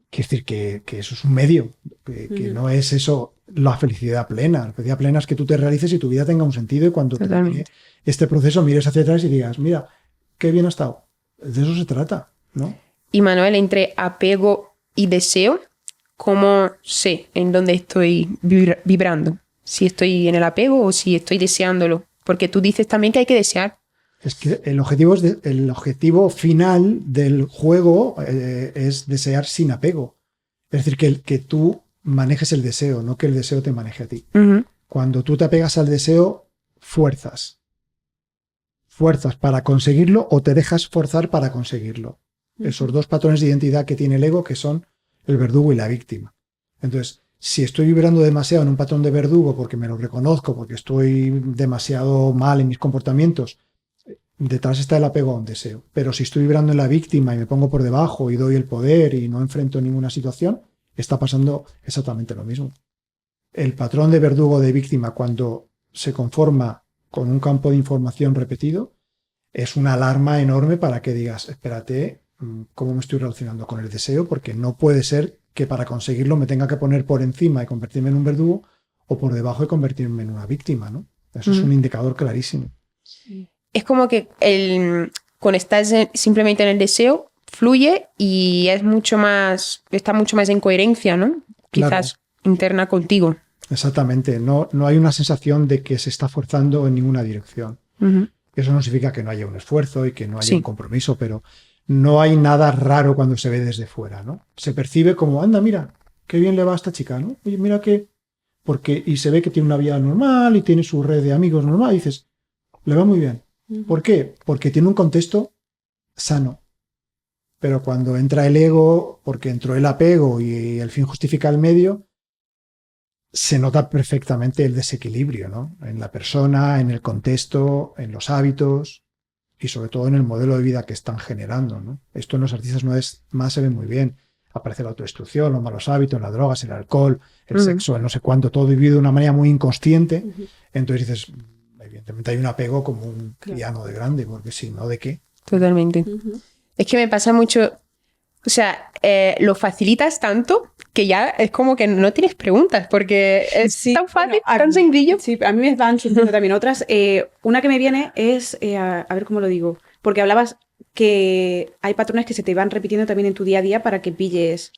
quiere decir que eso es un medio, que no es eso la felicidad plena. La felicidad plena es que tú te realices y tu vida tenga un sentido y cuando termine este proceso mires hacia atrás y digas, mira, qué bien ha estado. De eso se trata, ¿no? Y Manuel, entre apego y deseo, ¿cómo sé en dónde estoy vibrando? Si estoy en el apego o si estoy deseándolo. Porque tú dices también que hay que desear. Es que el objetivo final del juego es desear sin apego. Es decir, que tú manejes el deseo, no que el deseo te maneje a ti. Cuando tú te apegas al deseo, fuerzas. Fuerzas para conseguirlo o te dejas forzar para conseguirlo. Esos dos patrones de identidad que tiene el ego, que son el verdugo y la víctima. Entonces, si estoy vibrando demasiado en un patrón de verdugo porque me lo reconozco, porque estoy demasiado mal en mis comportamientos, detrás está el apego a un deseo. Pero si estoy vibrando en la víctima y me pongo por debajo y doy el poder y no enfrento ninguna situación, está pasando exactamente lo mismo. El patrón de verdugo de víctima, cuando se conforma con un campo de información repetido, es una alarma enorme para que digas, espérate, ¿cómo me estoy relacionando con el deseo? Porque no puede ser que para conseguirlo me tenga que poner por encima y convertirme en un verdugo o por debajo y convertirme en una víctima, ¿no? Eso es un indicador clarísimo. Es como que cuando estás simplemente en el deseo, fluye y está mucho más en coherencia, ¿no? Quizás interna contigo. Exactamente. No hay una sensación de que se está forzando en ninguna dirección. Eso no significa que no haya un esfuerzo y que no haya un compromiso, pero no hay nada raro cuando se ve desde fuera, ¿no? Se percibe como, anda, mira, qué bien le va a esta chica, ¿no? Oye, mira que... y se ve que tiene una vida normal y tiene su red de amigos normal y dices, le va muy bien. ¿Por qué? Porque tiene un contexto sano. Pero cuando entra el ego, porque entró el apego y el fin justifica el medio, se nota perfectamente el desequilibrio, ¿no? En la persona, en el contexto, en los hábitos y sobre todo en el modelo de vida que están generando, ¿no? Esto en los artistas más se ve muy bien. Aparece la autodestrucción, los malos hábitos, las drogas, el alcohol, el sexo, el no sé cuánto, todo vivido de una manera muy inconsciente. Entonces dices, evidentemente hay un apego como un piano de grande, porque si no, ¿de qué? Totalmente. Es que me pasa mucho, o sea, lo facilitas tanto que ya es como que no tienes preguntas, porque es tan fácil, tan sencillo. Sí, a mí me van surgiendo también otras. Una que me viene es, a ver cómo lo digo, porque hablabas que hay patrones que se te van repitiendo también en tu día a día para que pilles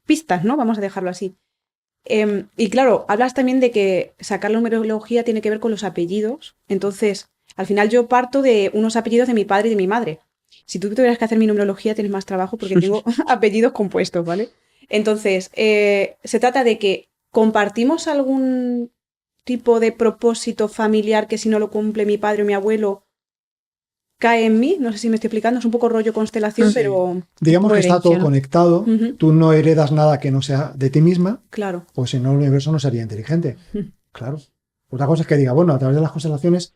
pistas, ¿no? Vamos a dejarlo así. Y claro, hablas también de que sacar la numerología tiene que ver con los apellidos. Entonces, al final yo parto de unos apellidos de mi padre y de mi madre. Si tú tuvieras que hacer mi numerología tienes más trabajo porque tengo apellidos compuestos, ¿vale? Entonces, se trata de que compartimos algún tipo de propósito familiar que si no lo cumple mi padre o mi abuelo, cae en mí, no sé si me estoy explicando, es un poco rollo constelación, Sí. pero... Digamos que está todo Coherencia, ¿no? conectado, tú no heredas nada que no sea de ti misma, Claro. pues si no el universo no sería inteligente. Claro. Otra cosa es que diga, bueno, a través de las constelaciones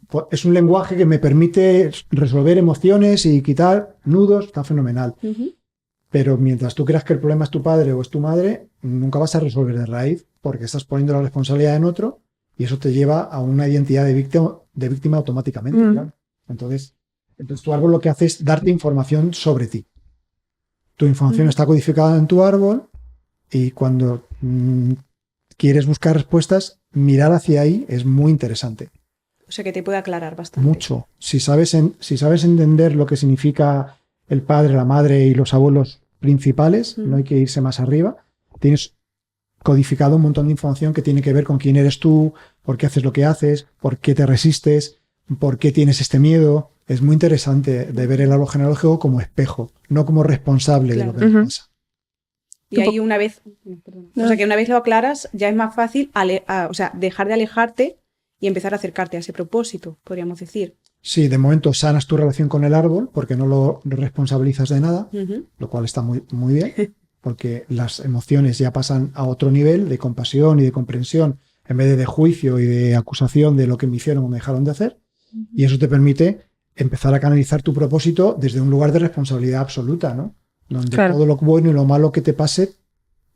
pues es un lenguaje que me permite resolver emociones y quitar nudos, está fenomenal. Pero mientras tú creas que el problema es tu padre o es tu madre, nunca vas a resolver de raíz porque estás poniendo la responsabilidad en otro y eso te lleva a una identidad de víctima automáticamente. Claro. Entonces tu árbol lo que hace es darte información sobre ti. Tu información está codificada en tu árbol y cuando quieres buscar respuestas, mirar hacia ahí es muy interesante. O sea que te puede aclarar bastante. Mucho. Si sabes entender lo que significa el padre, la madre y los abuelos principales, no hay que irse más arriba, tienes codificado un montón de información que tiene que ver con quién eres tú, por qué haces lo que haces, por qué te resistes, por qué tienes este miedo. Es muy interesante de ver el árbol genealógico como espejo, no como responsable de lo que te pasa. Y ahí una vez, o sea que una vez lo aclaras, ya es más fácil o sea, dejar de alejarte y empezar a acercarte a ese propósito, podríamos decir. Sí, de momento sanas tu relación con el árbol porque no lo responsabilizas de nada, lo cual está muy, muy bien, porque las emociones ya pasan a otro nivel de compasión y de comprensión en vez de juicio y de acusación de lo que me hicieron o me dejaron de hacer, y eso te permite empezar a canalizar tu propósito desde un lugar de responsabilidad absoluta, ¿no? Donde todo lo bueno y lo malo que te pase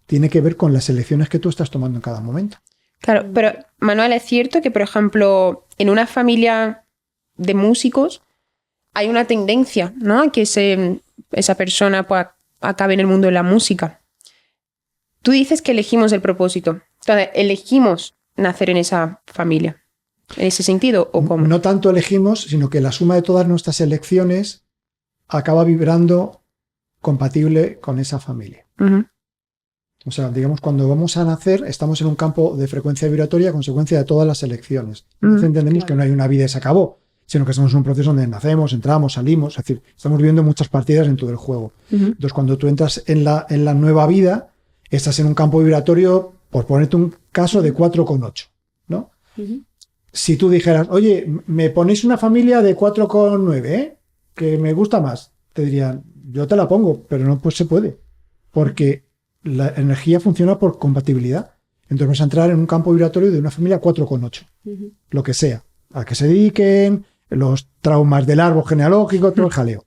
tiene que ver con las elecciones que tú estás tomando en cada momento. Claro, pero Manuel, es cierto que, por ejemplo, en una familia de músicos hay una tendencia, ¿no? A que esa persona pues, acabe en el mundo de la música. Tú dices que elegimos el propósito. Entonces, ¿elegimos nacer en esa familia? ¿En ese sentido o cómo? No tanto elegimos, sino que la suma de todas nuestras elecciones acaba vibrando compatible con esa familia. O sea, digamos, cuando vamos a nacer, estamos en un campo de frecuencia vibratoria a consecuencia de todas las elecciones. Entonces entendemos que no hay una vida y se acabó, sino que estamos en un proceso donde nacemos, entramos, salimos, es decir, estamos viviendo muchas partidas dentro del juego. Entonces, cuando tú entras en la nueva vida, estás en un campo vibratorio, por ponerte un caso, de 4,8, ¿no? Si tú dijeras, oye, me ponéis una familia de 4,9, que me gusta más, te dirían, yo te la pongo, pero no pues se puede, porque la energía funciona por compatibilidad. Entonces vas a entrar en un campo vibratorio de una familia 4,8, lo que sea, a que se dediquen, los traumas del árbol genealógico, todo el jaleo.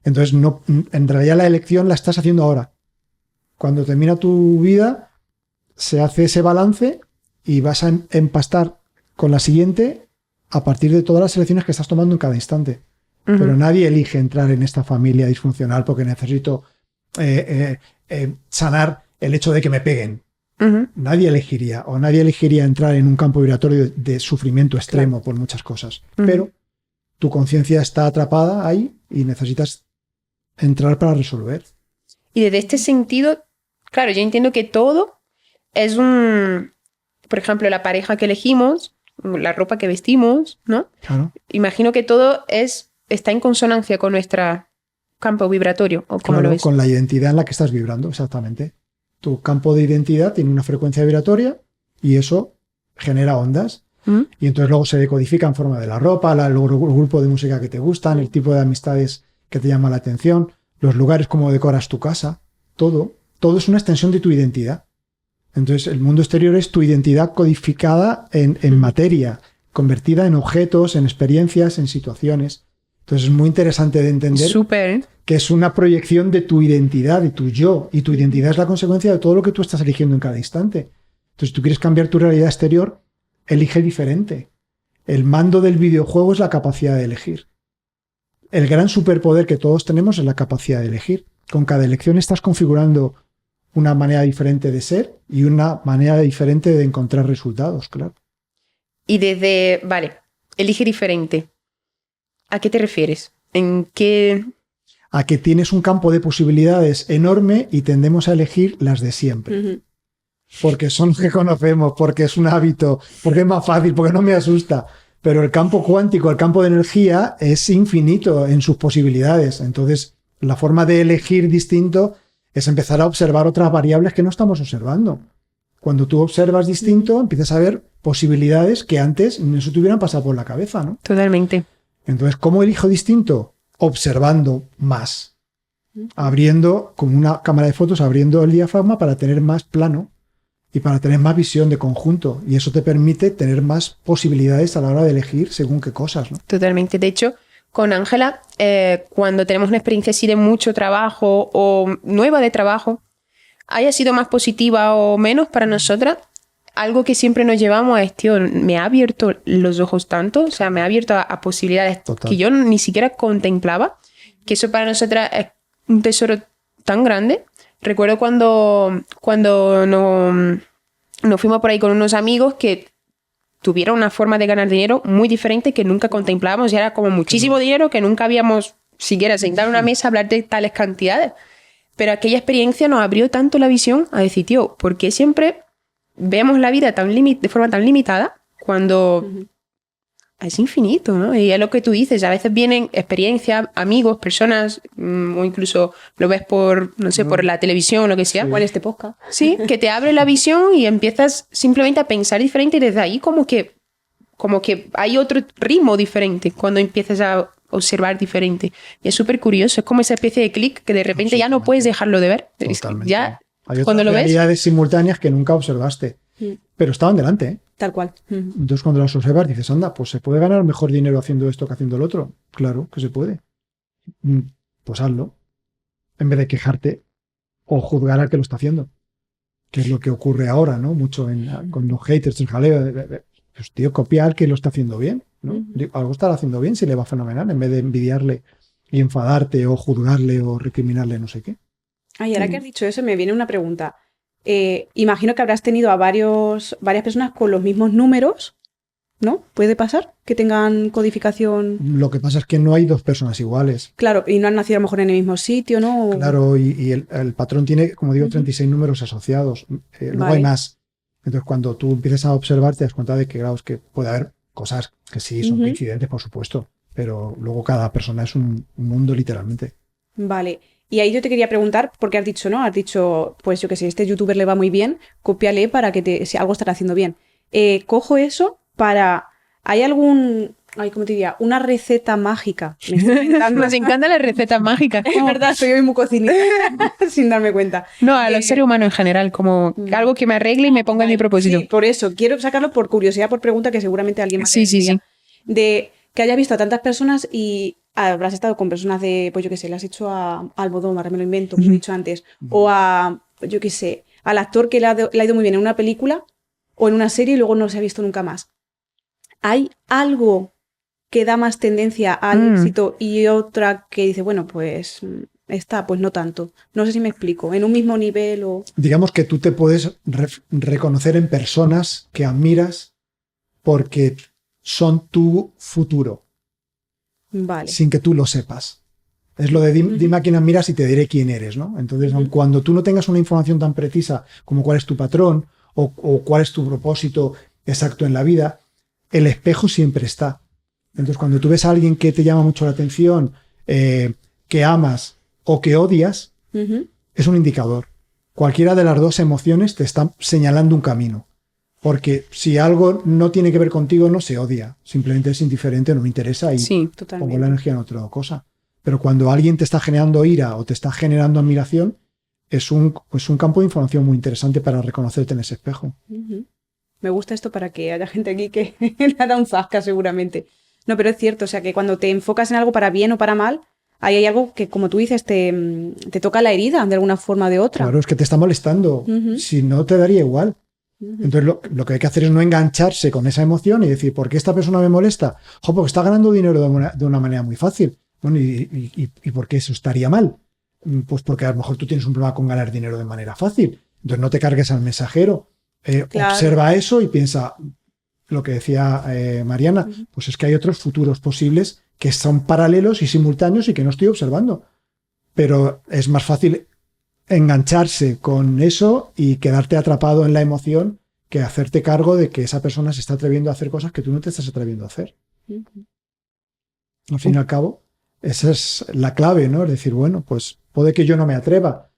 Entonces, no, en realidad la elección la estás haciendo ahora. Cuando termina tu vida, se hace ese balance y vas a empastar con la siguiente a partir de todas las elecciones que estás tomando en cada instante. Pero nadie elige entrar en esta familia disfuncional porque necesito sanar el hecho de que me peguen. Nadie elegiría entrar en un campo vibratorio de sufrimiento extremo por muchas cosas. Pero tu conciencia está atrapada ahí y necesitas entrar para resolver. Y desde este sentido, claro, yo entiendo que todo es por ejemplo, la pareja que elegimos, la ropa que vestimos, ¿no? Claro. Imagino que todo está en consonancia con nuestro campo vibratorio, ¿o cómo lo ves? Con la identidad en la que estás vibrando, exactamente. Tu campo de identidad tiene una frecuencia vibratoria y eso genera ondas. Y entonces luego se decodifica en forma de la ropa, el grupo de música que te gustan, el tipo de amistades que te llama la atención, los lugares como decoras tu casa, todo es una extensión de tu identidad. Entonces el mundo exterior es tu identidad codificada en materia, convertida en objetos, en experiencias, en situaciones. Entonces es muy interesante de entender que es una proyección de tu identidad, de tu yo, y tu identidad es la consecuencia de todo lo que tú estás eligiendo en cada instante. Entonces, si tú quieres cambiar tu realidad exterior, elige diferente. El mando del videojuego es la capacidad de elegir. El gran superpoder que todos tenemos es la capacidad de elegir. Con cada elección estás configurando una manera diferente de ser y una manera diferente de encontrar resultados, claro. Y elige diferente. ¿A qué te refieres? ¿En qué...? A que tienes un campo de posibilidades enorme y tendemos a elegir las de siempre. Porque son los que conocemos, porque es un hábito, porque es más fácil, porque no me asusta. Pero el campo cuántico, el campo de energía, es infinito en sus posibilidades. Entonces, la forma de elegir distinto es empezar a observar otras variables que no estamos observando. Cuando tú observas distinto, empiezas a ver posibilidades que antes no se te hubieran pasado por la cabeza, ¿no? Totalmente. Entonces, ¿cómo elijo distinto? Observando más. Abriendo, como una cámara de fotos, abriendo el diafragma para tener más plano y para tener más visión de conjunto. Y eso te permite tener más posibilidades a la hora de elegir según qué cosas, ¿no? Totalmente. De hecho, con Ángela, cuando tenemos una experiencia así de mucho trabajo o nueva de trabajo, haya sido más positiva o menos para nosotras, algo que siempre nos llevamos es, tío, me ha abierto los ojos tanto, o sea, me ha abierto a posibilidades que yo ni siquiera contemplaba, que eso para nosotras es un tesoro tan grande. Recuerdo cuando nos fuimos por ahí con unos amigos que tuvieron una forma de ganar dinero muy diferente que nunca contemplábamos y era como muchísimo dinero que nunca habíamos siquiera sentado en una mesa a hablar de tales cantidades. Pero aquella experiencia nos abrió tanto la visión a decir, tío, ¿por qué siempre vemos la vida de forma tan limitada cuando es infinito, ¿no? Y es lo que tú dices, a veces vienen experiencias, amigos, personas, o incluso lo ves por, no sé, por la televisión o lo que sea. Sí. ¿Cuál es este podcast? Sí, que te abre la visión y empiezas simplemente a pensar diferente y desde ahí como que hay otro ritmo diferente cuando empiezas a observar diferente. Y es súper curioso, es como esa especie de clic que de repente ya no puedes dejarlo de ver. Totalmente. Ya, hay cuando otras lo ves, realidades simultáneas que nunca observaste, pero estaban delante, ¿eh? Tal cual. Entonces cuando las observas dices, anda, pues se puede ganar mejor dinero haciendo esto que haciendo lo otro. Claro que se puede. Pues hazlo. En vez de quejarte o juzgar al que lo está haciendo. Que es lo que ocurre ahora, ¿no? Mucho con los haters, el jaleo. Pues tío, copia al que lo está haciendo bien, ¿no? Algo estará haciendo bien si le va fenomenal, en vez de envidiarle y enfadarte o juzgarle o recriminarle no sé qué. Ay, ahora que has dicho eso, me viene una pregunta. Imagino que habrás tenido a varias personas con los mismos números, ¿no? ¿Puede pasar que tengan codificación? Lo que pasa es que no hay dos personas iguales. Claro, y no han nacido a lo mejor en el mismo sitio, ¿no? Claro, y el patrón tiene, como digo, 36 números asociados. Luego hay más. Entonces, cuando tú empiezas a observar, te das cuenta de que, claro, es que puede haber cosas que sí son coincidentes, por supuesto, pero luego cada persona es un mundo, literalmente. Vale. Y ahí yo te quería preguntar, porque has dicho, ¿no? Has dicho, pues yo que sé, este youtuber le va muy bien, cópiale para que si algo estará haciendo bien. Cojo eso para... ¿Hay algún... Ay, ¿cómo te diría? Una receta mágica. nos encantan las recetas mágicas. Es verdad, soy hoy muy cocinita, sin darme cuenta. No, a los seres humanos en general, como algo que me arregle y me ponga en mi propósito. Sí, por eso, quiero sacarlo por curiosidad, por pregunta, que seguramente alguien más Sí. De que haya visto a tantas personas y habrás estado con personas de, pues yo qué sé, le has hecho a Almodóvar, me lo invento, como he dicho antes, o a, yo qué sé, al actor que le ha ido muy bien en una película o en una serie y luego no se ha visto nunca más. ¿Hay algo que da más tendencia al éxito y otra que dice, bueno, pues esta, pues no tanto? No sé si me explico, en un mismo nivel o... Digamos que tú te puedes reconocer en personas que admiras porque son tu futuro. Vale. Sin que tú lo sepas. Es lo de dime a quién admiras y te diré quién eres, ¿no? Entonces, cuando tú no tengas una información tan precisa como cuál es tu patrón o cuál es tu propósito exacto en la vida, el espejo siempre está. Entonces, cuando tú ves a alguien que te llama mucho la atención, que amas o que odias, es un indicador. Cualquiera de las dos emociones te está señalando un camino. Porque si algo no tiene que ver contigo, no se odia. Simplemente es indiferente, no me interesa y pongo la energía en otra cosa. Pero cuando alguien te está generando ira o te está generando admiración, es un campo de información muy interesante para reconocerte en ese espejo. Me gusta esto para que haya gente aquí que le ha dado un zasca seguramente. No, pero es cierto, o sea que cuando te enfocas en algo para bien o para mal, ahí hay algo que, como tú dices, te toca la herida de alguna forma o de otra. Claro, es que te está molestando. Si no, te daría igual. Entonces lo que hay que hacer es no engancharse con esa emoción y decir, ¿por qué esta persona me molesta? Porque está ganando dinero de una manera muy fácil. Bueno, ¿y por qué eso estaría mal? Pues porque a lo mejor tú tienes un problema con ganar dinero de manera fácil. Entonces no te cargues al mensajero. Observa eso y piensa, lo que decía Mariana, pues es que hay otros futuros posibles que son paralelos y simultáneos y que no estoy observando. Pero es más fácil engancharse con eso y quedarte atrapado en la emoción que hacerte cargo de que esa persona se está atreviendo a hacer cosas que tú no te estás atreviendo a hacer. Al fin y al cabo, esa es la clave, ¿no? Es decir, bueno, pues puede que yo no me atreva,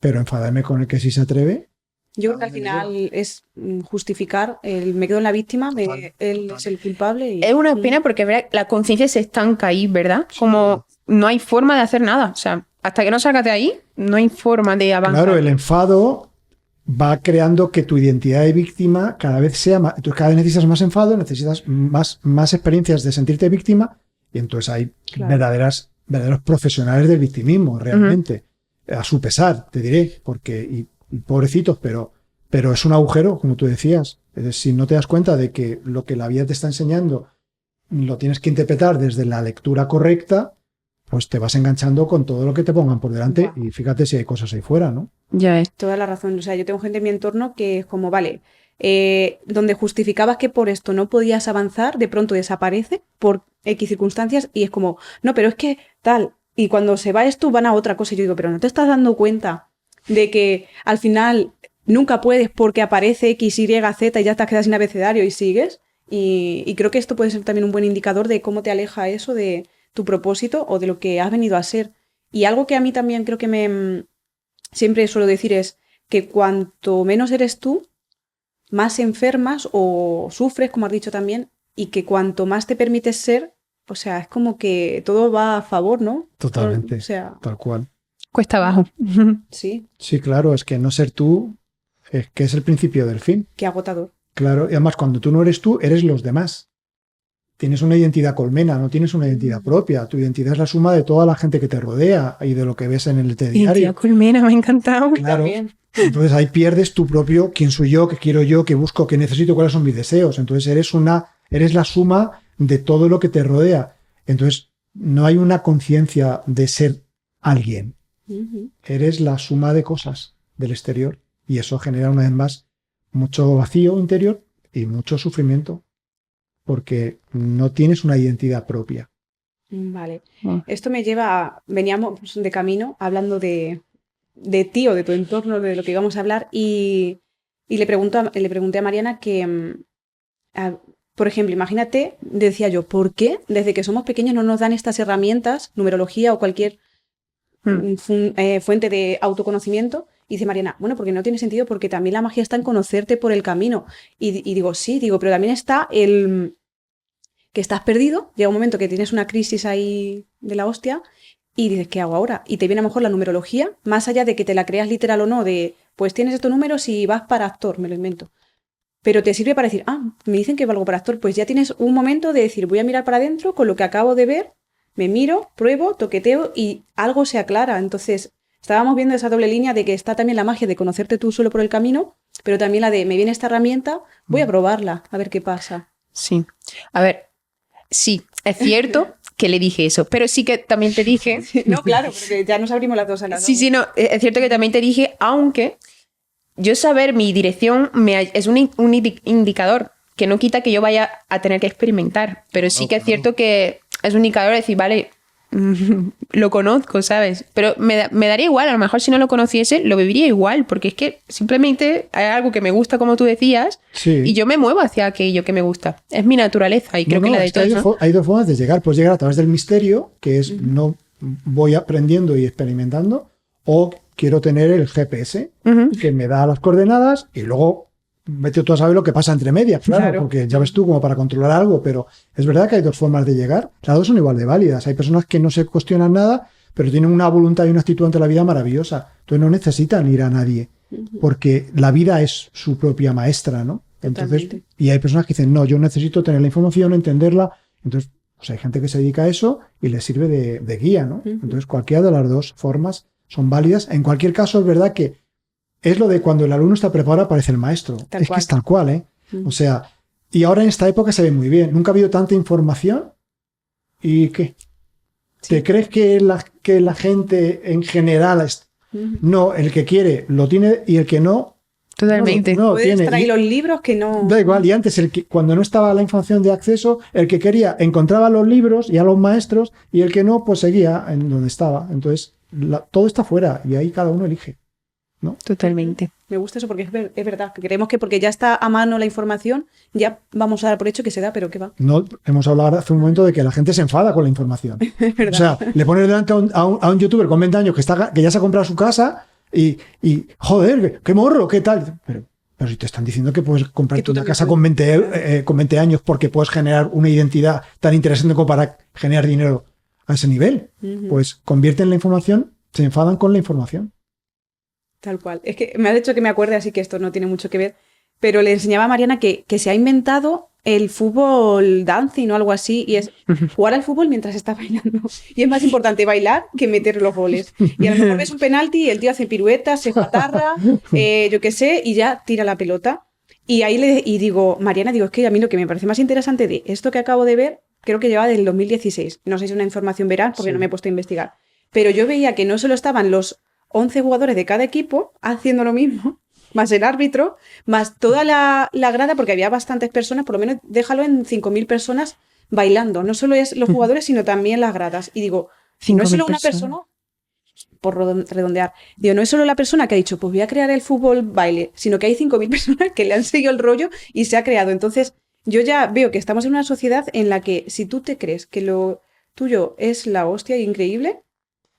pero enfadarme con el que sí se atreve Yo creo que al final es justificar me quedo en la víctima, él es el culpable. Es una pena porque ¿verdad? La conciencia se estanca ahí, ¿verdad? Como no hay forma de hacer nada. O sea, hasta que no salgas de ahí, no hay forma de avanzar. Claro, el enfado va creando que tu identidad de víctima cada vez sea más. Tú cada vez necesitas más enfado, necesitas más experiencias de sentirte víctima, y entonces hay verdaderos profesionales del victimismo, realmente. A su pesar, te diré, porque, y pobrecitos, pero es un agujero, como tú decías. Es decir, si no te das cuenta de que lo que la vida te está enseñando lo tienes que interpretar desde la lectura correcta, pues te vas enganchando con todo lo que te pongan por delante. Y fíjate si hay cosas ahí fuera, ¿no? Ya es. Toda la razón. O sea, yo tengo gente en mi entorno que es como, vale, donde justificabas que por esto no podías avanzar, de pronto desaparece por X circunstancias y es como, no, pero es que tal. Y cuando se va esto, van a otra cosa. Y yo digo, pero ¿no te estás dando cuenta de que al final nunca puedes porque aparece X, Y, Z y ya te quedas sin abecedario y sigues? Y creo que esto puede ser también un buen indicador de cómo te aleja eso de tu propósito o de lo que has venido a ser. Y algo que a mí también creo que siempre suelo decir es que cuanto menos eres tú, más enfermas o sufres, como has dicho también, y que cuanto más te permites ser, o sea, es como que todo va a favor, ¿no? Totalmente, o sea, tal cual. Cuesta abajo. Sí. Sí, claro, es que no ser tú es que es el principio del fin. Qué agotador. Claro, y además cuando tú no eres tú, eres los demás. Tienes una identidad colmena, no tienes una identidad propia. Tu identidad es la suma de toda la gente que te rodea y de lo que ves en el telediario. Identidad colmena, me ha encantado. Claro. También. Entonces ahí pierdes tu propio quién soy yo, qué quiero yo, qué busco, qué necesito, cuáles son mis deseos. Entonces eres la suma de todo lo que te rodea. Entonces no hay una conciencia de ser alguien. Eres la suma de cosas del exterior. Y eso genera una vez más mucho vacío interior y mucho sufrimiento. Porque no tienes una identidad propia. Vale. Esto me lleva a... Veníamos de camino hablando de ti o de tu entorno, de lo que íbamos a hablar, y le pregunté a Mariana que, por ejemplo, imagínate, decía yo, ¿por qué desde que somos pequeños no nos dan estas herramientas, numerología o cualquier fuente de autoconocimiento? Y dice Mariana, bueno, porque no tiene sentido, porque también la magia está en conocerte por el camino. Y digo, sí, pero también está el que estás perdido, llega un momento que tienes una crisis ahí de la hostia y dices, ¿qué hago ahora? Y te viene a lo mejor la numerología, más allá de que te la creas literal o no, de, pues tienes estos números y vas para actor, me lo invento. Pero te sirve para decir, me dicen que valgo para actor, pues ya tienes un momento de decir, voy a mirar para adentro con lo que acabo de ver, me miro, pruebo, toqueteo y algo se aclara. Entonces, estábamos viendo esa doble línea de que está también la magia de conocerte tú solo por el camino, pero también la de, me viene esta herramienta, voy a probarla, a ver qué pasa. Sí. A ver, sí, es cierto que le dije eso, pero sí que también te dije... No, claro, porque ya nos abrimos las dos a las dos. Sí, no, es cierto que también te dije, aunque yo saber mi dirección es un indicador, que no quita que yo vaya a tener que experimentar, pero sí que es cierto que es un indicador de decir, vale, lo conozco, ¿sabes? Pero me daría igual, a lo mejor si no lo conociese, lo viviría igual, porque es que simplemente hay algo que me gusta, como tú decías, y yo me muevo hacia aquello que me gusta. Es mi naturaleza y creo que la de todos, ¿no? Hay dos formas de llegar. Puedes llegar a través del misterio, que es no voy aprendiendo y experimentando, o quiero tener el GPS, que me da las coordenadas y luego vete tú a saber lo que pasa entre medias, claro, porque ya ves tú como para controlar algo, pero es verdad que hay dos formas de llegar. Las dos son igual de válidas. Hay personas que no se cuestionan nada, pero tienen una voluntad y una actitud ante la vida maravillosa. Entonces no necesitan ir a nadie, porque la vida es su propia maestra, ¿no? Entonces, y hay personas que dicen, no, yo necesito tener la información, entenderla. Entonces, pues hay gente que se dedica a eso y le sirve de guía, ¿no? Entonces, cualquiera de las dos formas son válidas. En cualquier caso, es verdad que es lo de cuando el alumno está preparado aparece el maestro. Que es tal cual, ¿eh? O sea, y ahora en esta época se ve muy bien. Nunca ha habido tanta información. ¿Y qué? Sí. ¿Te crees que la gente en general... No, el que quiere lo tiene y el que no... Totalmente. No puedes tiene. traer los libros que no... Da igual. Y antes, cuando no estaba la información de acceso, el que quería encontraba los libros y a los maestros, y el que no, pues seguía en donde estaba. Entonces, todo está fuera y ahí cada uno elige, ¿no? Totalmente. Me gusta eso porque es verdad, que creemos que porque ya está a mano la información, ya vamos a dar por hecho que se da, pero ¿qué va? No, hemos hablado hace un momento de que la gente se enfada con la información. Es verdad. O sea, le pones delante a un youtuber con 20 años que ya se ha comprado su casa Joder, qué morro, qué tal. Pero si te están diciendo que puedes comprarte una casa con 20 años porque puedes generar una identidad tan interesante como para generar dinero a ese nivel, pues convierten la información, se enfadan con la información. Tal cual. Es que me has hecho que me acuerde, así que esto no tiene mucho que ver, pero le enseñaba a Mariana que se ha inventado el fútbol dancing o algo así, y es jugar al fútbol mientras estás bailando. Y es más importante bailar que meter los goles. Y a lo mejor ves un penalti y el tío hace piruetas, se patarra, yo qué sé, y ya tira la pelota. Y ahí digo, Mariana, es que a mí lo que me parece más interesante de esto que acabo de ver, creo que lleva del 2016. No sé si es una información veraz porque no me he puesto a investigar. Pero yo veía que no solo estaban los 11 jugadores de cada equipo haciendo lo mismo, más el árbitro, más toda la grada, porque había bastantes personas, por lo menos déjalo en 5.000 personas bailando. No solo es los jugadores, sino también las gradas. Y digo, no es solo una persona, por redondear, no es solo la persona que ha dicho, pues voy a crear el fútbol baile, sino que hay 5.000 personas que le han seguido el rollo y se ha creado. Entonces, yo ya veo que estamos en una sociedad en la que si tú te crees que lo tuyo es la hostia y increíble,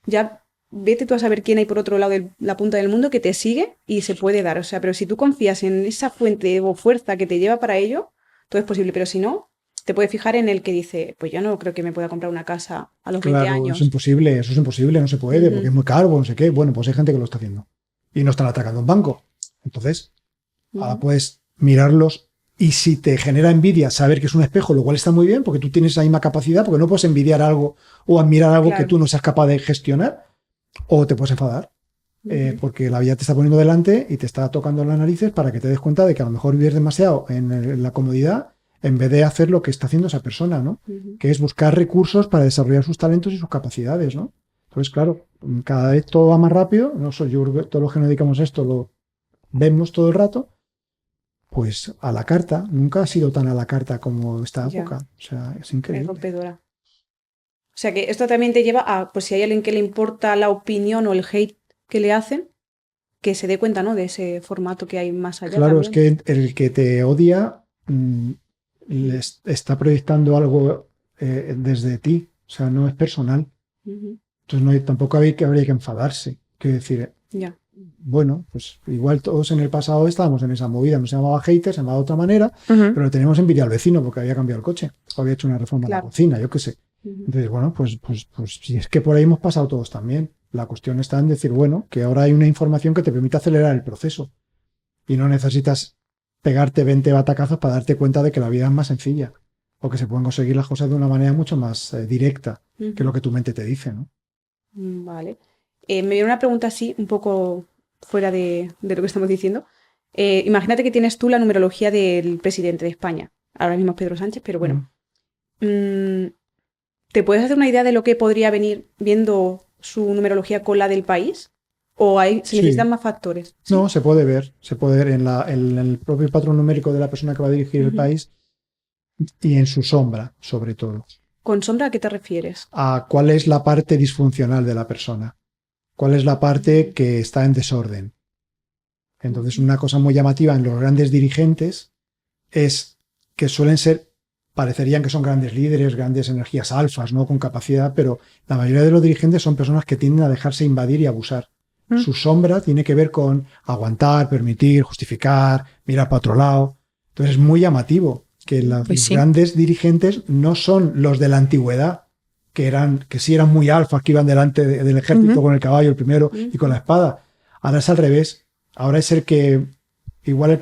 ya vete tú a saber quién hay por otro lado de la punta del mundo que te sigue y se puede dar. O sea, pero si tú confías en esa fuente o fuerza que te lleva para ello, todo es posible. Pero si no, te puedes fijar en el que dice, pues yo no creo que me pueda comprar una casa a los 20 años. Eso es imposible, no se puede, porque es muy caro, no sé qué. Bueno, pues hay gente que lo está haciendo. Y no están atacando un banco. Entonces, ahora puedes mirarlos, y si te genera envidia saber que es un espejo, lo cual está muy bien, porque tú tienes esa misma capacidad, porque no puedes envidiar algo o admirar algo que tú no seas capaz de gestionar. O te puedes enfadar, porque la vida te está poniendo delante y te está tocando las narices para que te des cuenta de que a lo mejor vives demasiado en la comodidad en vez de hacer lo que está haciendo esa persona, ¿no? Que es buscar recursos para desarrollar sus talentos y sus capacidades, ¿no? Entonces, claro, cada vez todo va más rápido. Yo creo que todos los que nos dedicamos a esto lo vemos todo el rato. Pues a la carta, nunca ha sido tan a la carta como esta época. O sea, es increíble. Es rompedora. O sea que esto también te lleva a, pues si hay alguien que le importa la opinión o el hate que le hacen, que se dé cuenta, ¿no? De ese formato que hay más allá. Claro, también. Es que el que te odia le está proyectando algo desde ti, o sea, no es personal. Entonces tampoco habría que enfadarse. Quiero decir, bueno, pues igual todos en el pasado estábamos en esa movida, no se llamaba hater, se llamaba de otra manera, pero le teníamos envidia al vecino porque había cambiado el coche, o había hecho una reforma en la cocina, yo qué sé. Entonces, bueno, pues si es que por ahí hemos pasado todos también. La cuestión está en decir, bueno, que ahora hay una información que te permite acelerar el proceso y no necesitas pegarte 20 batacazos para darte cuenta de que la vida es más sencilla o que se pueden conseguir las cosas de una manera mucho más directa que lo que tu mente te dice, ¿no? Vale. Me viene una pregunta así, un poco fuera de lo que estamos diciendo. Imagínate que tienes tú la numerología del presidente de España. Ahora mismo es Pedro Sánchez, pero bueno. ¿Te puedes hacer una idea de lo que podría venir viendo su numerología con la del país? ¿O se necesitan más factores? ¿Sí? No, se puede ver en el propio patrón numérico de la persona que va a dirigir el país y en su sombra, sobre todo. ¿Con sombra a qué te refieres? A cuál es la parte disfuncional de la persona. ¿Cuál es la parte que está en desorden? Entonces, una cosa muy llamativa en los grandes dirigentes es que parecerían que son grandes líderes, grandes energías alfas, ¿no? Con capacidad, pero la mayoría de los dirigentes son personas que tienden a dejarse invadir y abusar. Su sombra tiene que ver con aguantar, permitir, justificar, mirar para otro lado. Entonces es muy llamativo que los grandes dirigentes no son los de la antigüedad, que sí eran muy alfas, que iban delante del ejército con el caballo, el primero, y con la espada. Ahora es al revés. Ahora es el que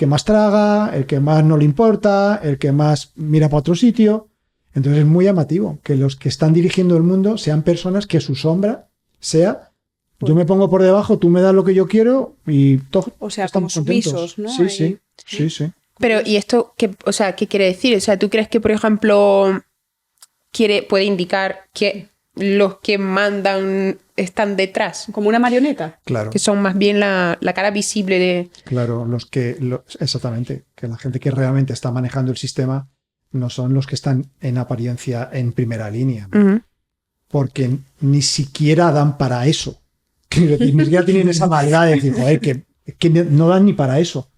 más traga, el que más no le importa, el que más mira para otro sitio. Entonces es muy llamativo que los que están dirigiendo el mundo sean personas que su sombra sea, yo me pongo por debajo, tú me das lo que yo quiero y todos estamos sumisos, ¿no? Sí. Pero, ¿y esto qué quiere decir? O sea, ¿tú crees que, por ejemplo, puede indicar que los que mandan están detrás? ¿Como una marioneta? Claro. Que son más bien la cara visible de... Claro, exactamente. Que la gente que realmente está manejando el sistema no son los que están en apariencia en primera línea. Porque ni siquiera dan para eso. Ni siquiera tienen esa maldad de decir, joder, que no dan ni para eso.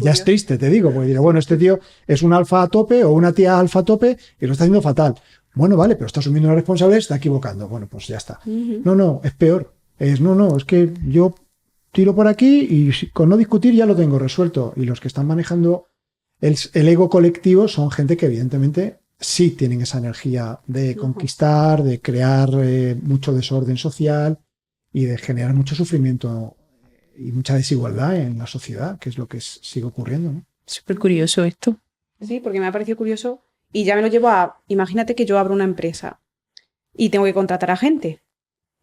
Ya es triste, te digo, porque diré, bueno, este tío es un alfa a tope o una tía alfa a tope y lo está haciendo fatal. Bueno, vale, pero está asumiendo una responsabilidad, está equivocando. Bueno, pues ya está. No, es peor. Es que yo tiro por aquí y con no discutir ya lo tengo resuelto. Y los que están manejando el ego colectivo son gente que evidentemente sí tienen esa energía de conquistar, de crear mucho desorden social y de generar mucho sufrimiento y mucha desigualdad en la sociedad, que es lo que sigue ocurriendo, ¿no? Súper curioso esto. Sí, porque me ha parecido curioso y ya me lo llevo a, imagínate que yo abro una empresa y tengo que contratar a gente.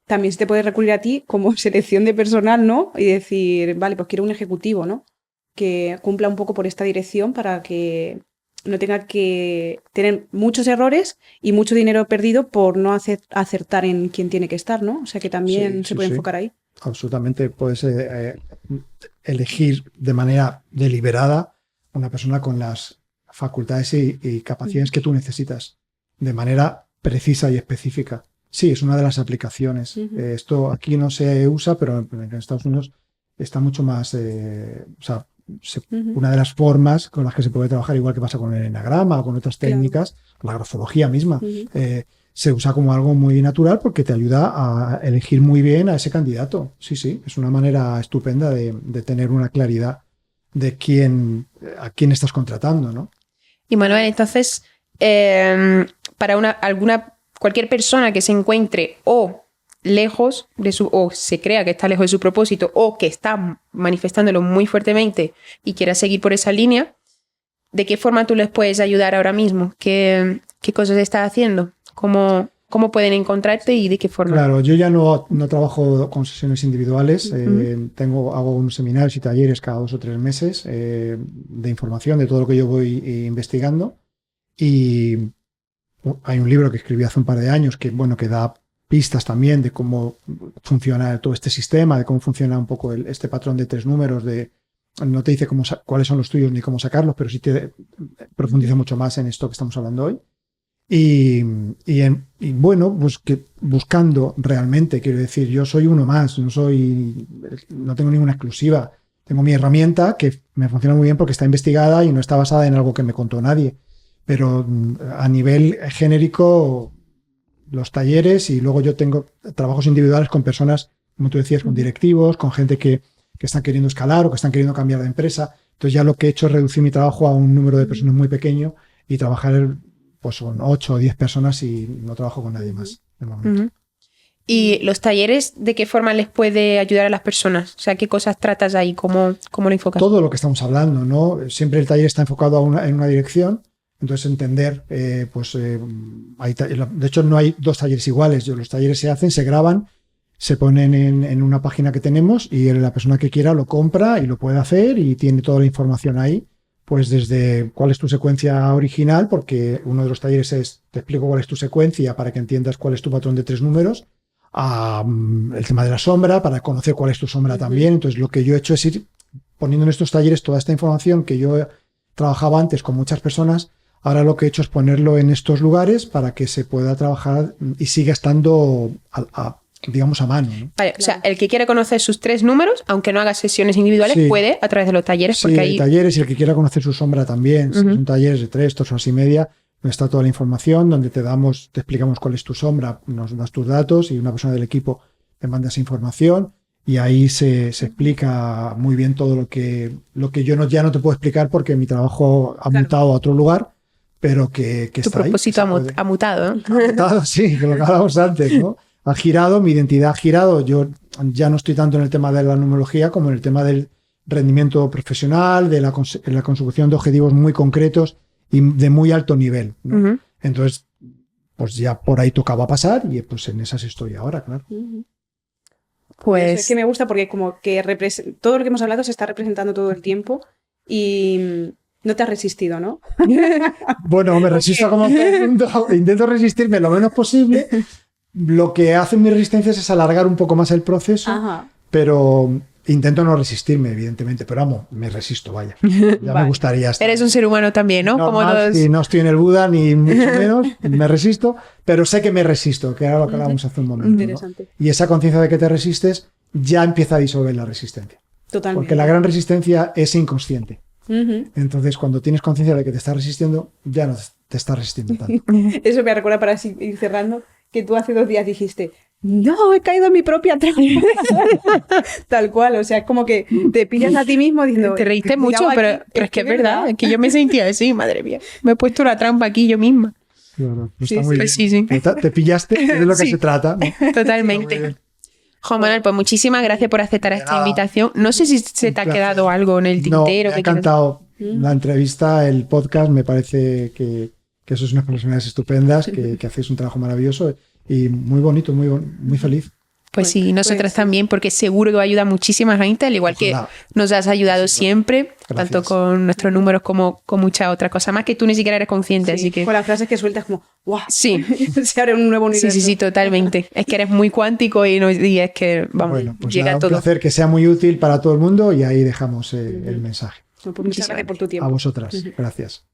También se te puede recurrir a ti como selección de personal, ¿no? Y decir, vale, pues quiero un ejecutivo, ¿no? Que cumpla un poco por esta dirección para que no tenga que tener muchos errores y mucho dinero perdido por no acertar en quién tiene que estar, ¿no? O sea que también se puede enfocar ahí. Absolutamente, puedes elegir de manera deliberada una persona con las facultades y capacidades que tú necesitas de manera precisa y específica. Sí, es una de las aplicaciones. Esto aquí no se usa, pero en Estados Unidos está mucho más... una de las formas con las que se puede trabajar, igual que pasa con el enagrama o con otras técnicas, la grafología misma, se usa como algo muy natural porque te ayuda a elegir muy bien a ese candidato. Sí, es una manera estupenda de tener una claridad de a quién estás contratando, ¿no? Y Manuel, entonces, para cualquier persona que se encuentre o lejos o se crea que está lejos de su propósito o que está manifestándolo muy fuertemente y quiera seguir por esa línea, ¿de qué forma tú les puedes ayudar ahora mismo? ¿Qué cosas estás haciendo? ¿Cómo pueden encontrarte y de qué forma? Claro, yo ya no trabajo con sesiones individuales. Hago unos seminarios y talleres cada 2 o 3 meses de información de todo lo que yo voy investigando. Y hay un libro que escribí hace un par de años que da pistas también de cómo funciona todo este sistema, de cómo funciona un poco este patrón de 3 números. No te dice cuáles son los tuyos ni cómo sacarlos, pero sí te profundiza mucho más en esto que estamos hablando hoy. Pues que buscando realmente, quiero decir, yo soy uno más, no tengo ninguna exclusiva. Tengo mi herramienta que me funciona muy bien porque está investigada y no está basada en algo que me contó nadie. Pero a nivel genérico, los talleres, y luego yo tengo trabajos individuales con personas, como tú decías, con directivos, con gente que están queriendo escalar o que están queriendo cambiar de empresa. Entonces ya lo que he hecho es reducir mi trabajo a un número de personas muy pequeño y trabajar pues con 8 o 10 personas y no trabajo con nadie más de momento. ¿Y los talleres de qué forma les puede ayudar a las personas? O sea, ¿qué cosas tratas ahí? ¿Cómo lo enfocas? Todo lo que estamos hablando, ¿no? Siempre el taller está enfocado en una dirección. Entonces entender, de hecho no hay 2 talleres iguales. Los talleres se hacen, se graban, se ponen en una página que tenemos y la persona que quiera lo compra y lo puede hacer y tiene toda la información ahí. Pues desde cuál es tu secuencia original, porque uno de los talleres te explico cuál es tu secuencia para que entiendas cuál es tu patrón de 3 números, a el tema de la sombra, para conocer cuál es tu sombra también. Entonces lo que yo he hecho es ir poniendo en estos talleres toda esta información que yo trabajaba antes con muchas personas. Ahora lo que he hecho es ponerlo en estos lugares para que se pueda trabajar y siga estando digamos a mano, ¿no? Vale, o sea, el que quiera conocer sus 3 números, aunque no haga sesiones individuales, puede a través de los talleres. Porque hay talleres, y el que quiera conocer su sombra también. Son talleres de 3 horas y media, donde está toda la información, donde te explicamos cuál es tu sombra, nos das tus datos y una persona del equipo te manda esa información y ahí se explica muy bien todo lo que yo ya no te puedo explicar porque mi trabajo ha mutado a otro lugar, pero que está ahí. Tu propósito ha mutado, ¿no? Ha mutado, sí, que lo que hablábamos antes, ¿no? Ha girado, mi identidad ha girado. Yo ya no estoy tanto en el tema de la numerología como en el tema del rendimiento profesional, de la consecución de objetivos muy concretos y de muy alto nivel, ¿no? Entonces, pues ya por ahí tocaba pasar y pues en esas estoy ahora, claro. Pues es que me gusta porque como que todo lo que hemos hablado se está representando todo el tiempo y no te has resistido, ¿no? Bueno, me resisto como intento resistirme lo menos posible. Lo que hacen mis resistencias es alargar un poco más el proceso, pero intento no resistirme, evidentemente, pero vamos, me resisto, vaya. Ya me gustaría estar. Eres un ser humano también, ¿no? Como todos. Sí, no estoy en el Buda, ni mucho menos, me resisto, pero sé que me resisto, que era lo que hablábamos hace un momento. Interesante. ¿No? Y esa conciencia de que te resistes ya empieza a disolver la resistencia. Totalmente. Porque la gran resistencia es inconsciente. Entonces, cuando tienes conciencia de que te estás resistiendo, ya no te estás resistiendo tanto. Eso me recuerda, para ir cerrando, que tú hace 2 días dijiste, no, he caído en mi propia trampa. Tal cual, o sea, es como que te pillas a ti mismo diciendo... Te reíste cuidado mucho, aquí, pero es que es verdad, es que yo me sentía así, madre mía. Me he puesto la trampa aquí yo misma. Claro, pues Sí, está muy Pues bien. sí. Te pillaste, es de lo que Sí. se trata, ¿no? Está muy Totalmente. bien. Juan Manuel, pues muchísimas gracias por aceptar De esta nada. invitación. No sé si se te ha Un placer. quedado algo en el No, tintero. me ha que quieras- encantado la entrevista, el podcast, me parece que sois unas personas estupendas, que hacéis un trabajo maravilloso y muy bonito, muy feliz. Pues sí, nosotras Pues sí. también, porque seguro que va a ayudar a muchísima gente, al igual Ojalá. que nos has ayudado siempre, Gracias. tanto con nuestros números como con muchas otras cosas más que tú ni siquiera eres consciente, Sí, así que... con las frases que sueltas como, ¡guau! Sí. Se abre un nuevo universo. Sí, totalmente. Es que eres muy cuántico y es que, vamos, Bueno, pues llega nada, a un todo. placer que sea muy útil para todo el mundo y ahí dejamos el mensaje. Pues muchas gracias por tu tiempo. A vosotras. Gracias.